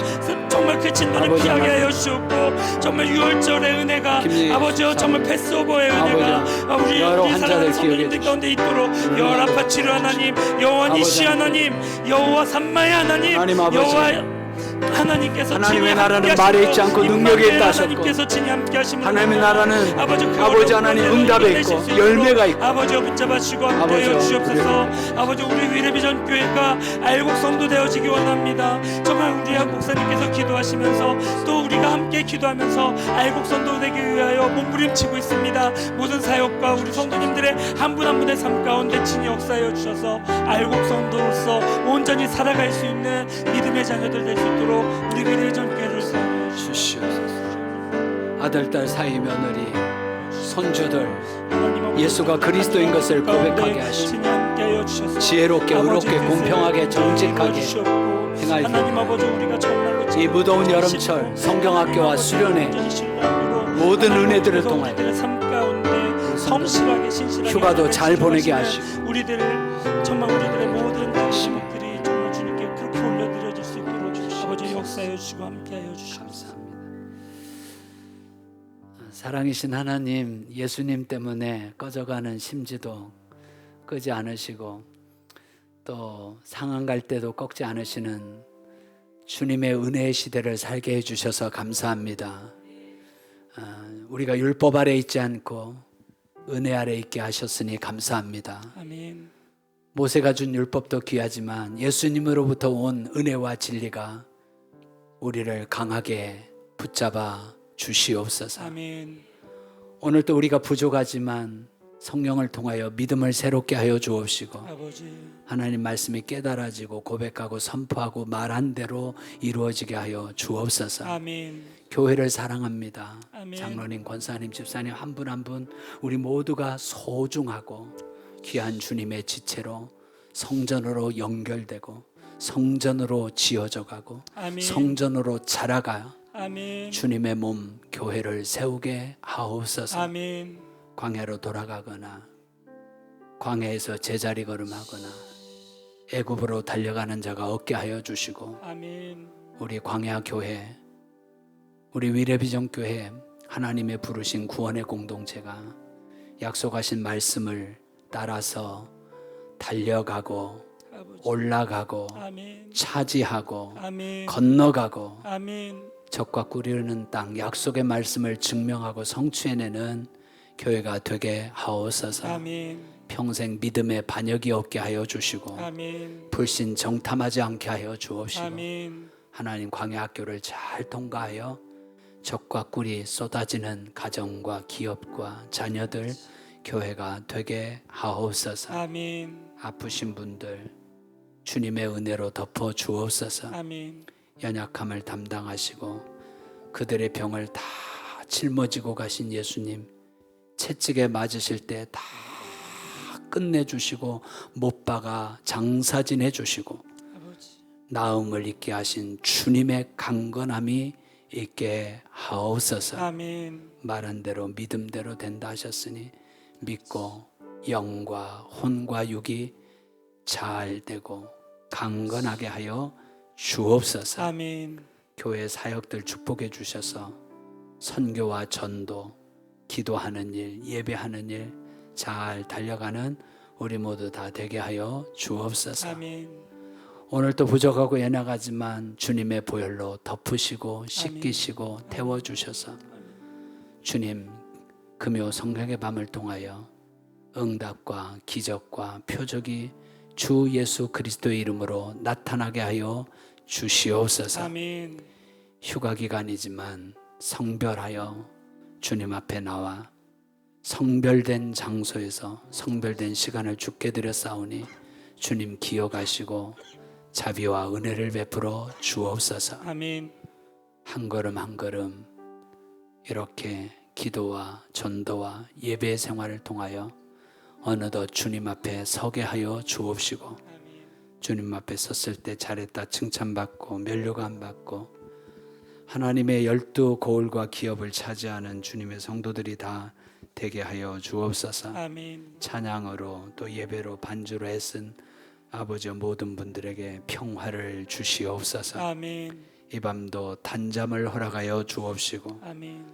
정말 그 진노를 아버지 피하게 하나님, 하여 주옵고 정말 유월절의 은혜가 김예희 아버지여 정말 패스오버의 은혜가 아버지, 여러 우리 환자들 사랑하는 기억해 성도님들 주시고 가운데 있도록 여호와 라파 치료 하나님 여호와 아버지 니시 하나님 여호와 삼마의 하나님 하나님 아버지, 여호와 하나님께서 하나님의 친히 나라는 함께 말에 하시고 있지 않고 이 능력에 만대에 있다 하셨고 하나님께서 친히 함께 하심으로 하나님의 나라는 아버지 아버지 하나님 응답에 있고 열매가 있고 아버지와 붙잡아주시고 함께하여 아버지와 주시옵소서. 아버지 우리 위례비전 교회가 알곡 성도 되어지기 원합니다. 정말 우리 목사님께서 기도하시면서 또 우리가 함께 기도하면서 알곡 성도 되기 위하여 몸부림치고 있습니다. 모든 사역과 우리 성도님들의 한 분 한 분의 삶 가운데 친히 역사하여 주셔서 알곡 성도로서 온전히 살아갈 수 있는 믿음의 자녀들 될 수 있도록 우리 위례비전 교회를 사용하여 주시옵소서. 아들, 딸, 사위, 며느리, 손주들 하나님 예수가 그리스도인 것을 고백하게 하시고 친히 함께하여 주셔서 지혜롭게 아버지 의롭게 뜻을 공평하게 정직하게 이루어주시옵고 행하게 하나님 아버지 우리가 정말로 이 무더운 여름철 성경학교와 수련회 모든 은혜들을 통하여 우리들의 삶 가운데 성실하게 신실하게 휴가도 잘 보내게 하시고 우리들을 정말 우리들의 모든 것들이 정말 주님께 그렇게 올려드려질 수 있도록 아버지 역사해 주시고 함께하여 주시옵소서. 감사합니다. 사랑이신 하나님, 예수님 때문에 꺼져가는 심지도 끄지 않으시고 또 상한 갈 때도 꺾지 않으시는 주님의 은혜의 시대를 살게 해주셔서 감사합니다. 우리가 율법 아래 있지 않고 은혜 아래 있게 하셨으니 감사합니다. 아멘. 모세가 준 율법도 귀하지만 예수님으로부터 온 은혜와 진리가 우리를 강하게 붙잡아 주시옵소서. 아멘. 오늘도 우리가 부족하지만 성령을 통하여 믿음을 새롭게 하여 주옵시고 아버지 하나님 말씀이 깨달아지고 고백하고 선포하고 말한 대로 이루어지게 하여 주옵소서. 아멘. 교회를 사랑합니다. 아멘. 장로님, 권사님, 집사님 한 분 한 분 우리 모두가 소중하고 귀한 주님의 지체로 성전으로 연결되고 성전으로 지어져 가고 아멘. 성전으로 자라가 아멘. 주님의 몸 교회를 세우게 하옵소서. 아멘. 광야로 돌아가거나 광야에서 제자리 걸음하거나 애굽으로 달려가는 자가 없게 하여 주시고 아멘. 우리 광야 교회, 우리 위례비전 교회 하나님의 부르신 구원의 공동체가 약속하신 말씀을 따라서 달려가고 아버지. 올라가고 아멘. 차지하고 아멘. 건너가고 아멘. 적과 꿀이르는 땅 약속의 말씀을 증명하고 성취해내는 교회가 되게 하옵소서. 아멘. 평생 믿음의 반역이 없게 하여 주시고 아멘. 불신 정탐하지 않게 하여 주옵시고 아멘. 하나님 광야 학교를 잘 통과하여 적과 꿀이 쏟아지는 가정과 기업과 자녀들 교회가 되게 하옵소서. 아멘. 아프신 분들 주님의 은혜로 덮어 주옵소서. 아멘. 연약함을 담당하시고 그들의 병을 다 짊어지고 가신 예수님 채찍에 맞으실 때 다 끝내주시고 못 박아 장사진 해주시고 아버지. 나음을 있게 하신 주님의 강건함이 있게 하옵소서. 아멘. 말한 대로 믿음대로 된다 하셨으니 믿고 영과 혼과 육이 잘 되고 강건하게 하여 주옵소서. 아멘. 교회 사역들 축복해 주셔서 선교와 전도, 기도하는 일, 예배하는 일 잘 달려가는 우리 모두 다 되게 하여 주옵소서. 아멘. 오늘도 부족하고 연약하지만 주님의 보혈로 덮으시고 씻기시고 태워주셔서 주님 금요 성령의 밤을 통하여 응답과 기적과 표적이 주 예수 그리스도의 이름으로 나타나게 하여 주시옵소서. 아멘. 휴가 기간이지만 성별하여 주님 앞에 나와 성별된 장소에서 성별된 시간을 주께 드렸사오니 주님 기억하시고 자비와 은혜를 베풀어 주옵소서. 아멘. 한 걸음 한 걸음 이렇게 기도와 전도와 예배 생활을 통하여 어느덧 주님 앞에 서게 하여 주옵시고 주님 앞에 섰을 때 잘했다 칭찬받고 면류관 받고 하나님의 12 거울과 기업을 차지하는 주님의 성도들이 다 되게 하여 주옵소서. 아멘. 찬양으로 또 예배로 반주로 애쓴 아버지 모든 분들에게 평화를 주시옵소서. 아멘. 이 밤도 단잠을 허락하여 주옵시고 아멘.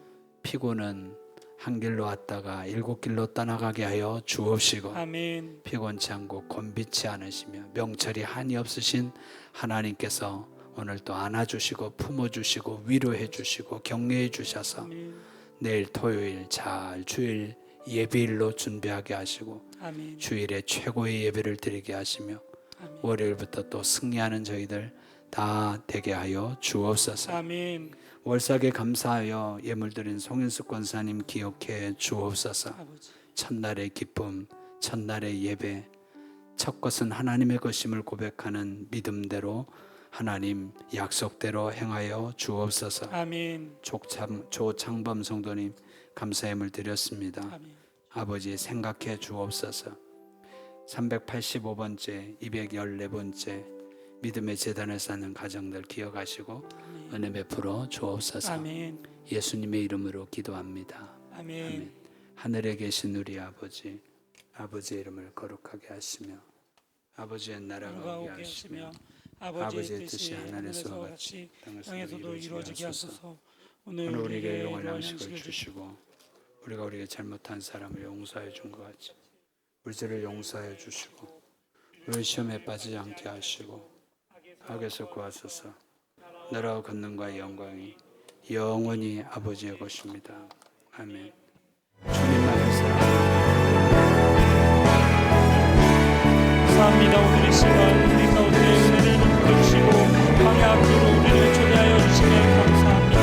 피곤은 한 길로 왔다가 7길로 떠나가게 하여 주옵시고 아멘. 피곤치 않고 곤비치 않으시며 명철이 한이 없으신 하나님께서 오늘 또 안아주시고 품어주시고 위로해 주시고 격려해 주셔서 아멘. 내일 토요일 잘 주일 예배일로 준비하게 하시고 아멘. 주일에 최고의 예배를 드리게 하시며 아멘. 월요일부터 또 승리하는 저희들 다 되게 하여 주옵소서. 아멘. 월삭에 감사하여 예물드린 송현숙 권사님 기억해 주옵소서. 아버지. 첫날의 기쁨, 첫날의 예배, 첫 것은 하나님의 것임을 고백하는 믿음대로 하나님 약속대로 행하여 주옵소서. 아멘. 조창범 성도님 감사 예물 드렸습니다. 아멘. 아버지 생각해 주옵소서. 385번째, 214번째 믿음의 재단을 쌓는 가정들 기억하시고 은혜 베풀어 주옵소서. 아멘. 예수님의 이름으로 기도합니다. 아멘. 하늘에 계신 우리 아버지, 아버지의 이름을 거룩하게 하시며 아버지의 나라가 오게 하시며 아버지의 뜻이 하늘에서와 같이 땅에서도 이루어지게 하소서. 오늘 우리에게 우리에게 일용할 일용할 양식을 양식을 주시고 우리가 우리에게 잘못한 사람을 용서해 준 것 같이 우리들을 용서해 주시고 우리 시험에 빠지지 않게 하시고 악에서 구하소서. 나라와 권능과 영광이 영원히 아버지의 것입니다. 아멘. 주님만을 감사합니다. 오늘 이 시간 우리 가운데 은혜를 베푸시고 광야 앞으로 우리를 초대하여 주시며 감사합니다.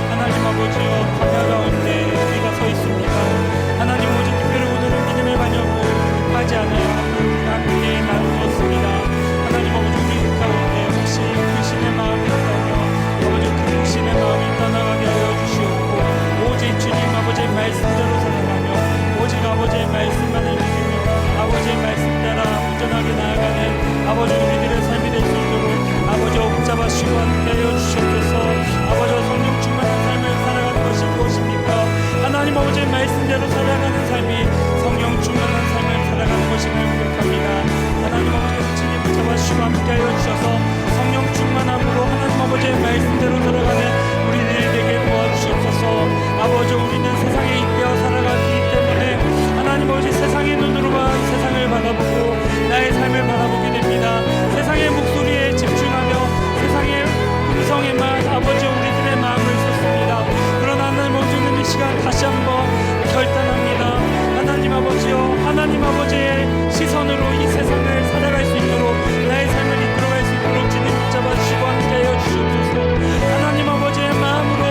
하나님 아버지여, 광야 가운데 우리가 서 있습니다. 하나님 오직 특별히 오늘은 믿음의 반역을 하지 않아요. 함께 나누었습니다. 하나님 아버지 우리 가운데 혹시 불신의 마음이 있다며 아버지 그 불신의 마음이 떠나가게 하여 주시옵고 오직 주님 아버지의 말씀대로 살아가며 오직 아버지의 말씀만을 믿으며 아버지의 말씀 따라 온전하게 나아가는 아버지 우리들의 삶이 될 수 있도록 아버지와 붙잡아주시고 함께하여 주시옵소서. 아버지와 성령 충만한 삶을 살아가는 것이 무엇입니까? 하나님 아버지의 말씀대로 살아가는 삶이 성령 충만한 삶을 살아가는 것임을 고백합니다. 하나님 아버지께서 친히 붙잡아주시고 함께하여 주셔서 성령 충만함으로 하나님 아버지의 말씀대로 살아가는 우리들이 되게 도와주시옵소서. 아버지 우리는 세상에 잇대어 살아가기 때문에 하나님 아버지 세상의 눈으로만 세상을 바라보고 나의 삶을 바라보게 됩니다. 세상의 목소리에 집중하며 세상의 음성에만 아버지 우리들의 마음을 쏟습니다. 그러나 하나님 아버지 오늘 이 시간 다시 한번 결단합니다. 하나님 아버지여, 하나님 아버지의 시선으로 이 세상을 살아갈 수 있도록 나의 삶을 이끌어갈 수 있도록 주님 붙잡아주시고 함께하여 주시옵소서. 하나님 아버지의 마음으로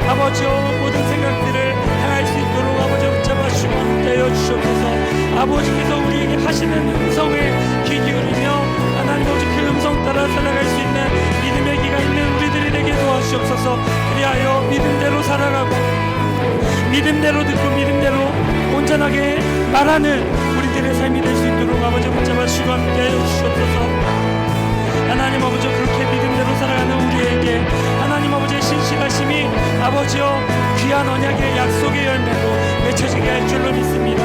아버지여 모든 생각들을 향할 수 있도록 아버지 붙잡아주시고 함께하여 주시옵소서. 아버지께서 우리에게 하시는 음성에 귀 기울이며 하나님 아버지 그 음성 따라 살아갈 수 있는 믿음의 귀가 있는 우리들이 되게 도와주시옵소서. 그리하여 믿음대로 살아가고 믿음대로 듣고 믿음대로 온전하게 말하는 우리들의 삶이 될 수 있도록 아버지 붙잡아주시고 함께하여 주시옵소서. 하나님 아버지 그렇게 믿음대로 살아가는 우리에게 하나님 아버지의 신실하심이 아버지여 귀한 언약의 약속의 열매로 맺혀지게 할 줄로 믿습니다.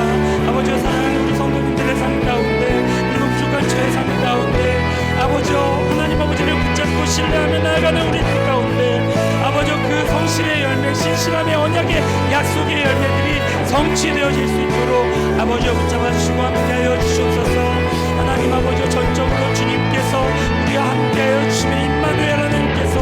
아버지여 사랑하는 우리 성도님들의 삶 가운데 그리고 부족한 저의 삶 가운데 아버지여 하나님 아버지를 붙잡고 신뢰하며 나아가는 우리들 가운데 아버지여 그 성실의 열매 신실함의 언약의 약속의 열매들이 성취되어질 수 있도록 아버지여 붙잡아주시고 함께하여 주시옵소서. 하나님 아버지여 전적으로 주님께서 우리와 함께하여 주시며 임마누엘 하나님께서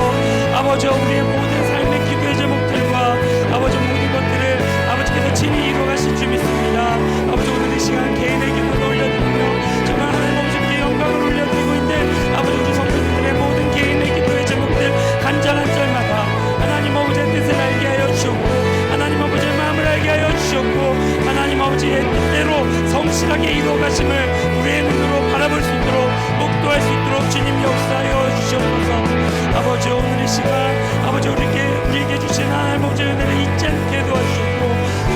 아버지여 우리의 모든 삶의 기도의 제목들과 아버지 모든 것들을 아버지께서 친히 이루어가실 줄 믿습니다. 아버지 오늘 이 시간 개인의 기도를 올려드리며 정말 하나님 아버지께 영광을 올려드리고 있는데 아버지 우리 성도님들의 모든 개인의 기도의 제목들 한 절 한 절마다 하나님 아버지의 뜻을 알게 하여 주셨고 하나님 아버지의 마음을 알게 하여 주셨고 하나님 아버지의 뜻대로 성실하게 이루어가심을 우리의 눈으로 바라볼 수 있도록 목도할 수 있도록 주님 역사하여 주시옵소서. 아버지 오늘 이 시간 아버지 우리에게 주신 하나님 아버지의 은혜를 잊지 않게 도와주셨고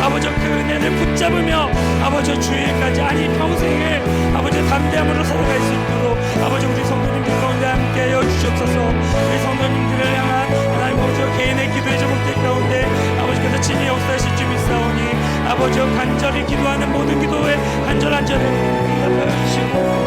아버지 그 은혜를 붙잡으며 아버지 주일까지 아니 평생을 아버지 담대함으로 살아갈 수 있도록 아버지 우리 성도님들 가운데 함께하여 주시옵소서. 우리 성도님들을 향한 하나님 아버지 개인의 기도의 제목들 가운데 아버지께서 친히 역사하실 줄 믿사오니 아버지 간절히 기도하는 모든 기도에 한 절 한 절을 응답하여 주시고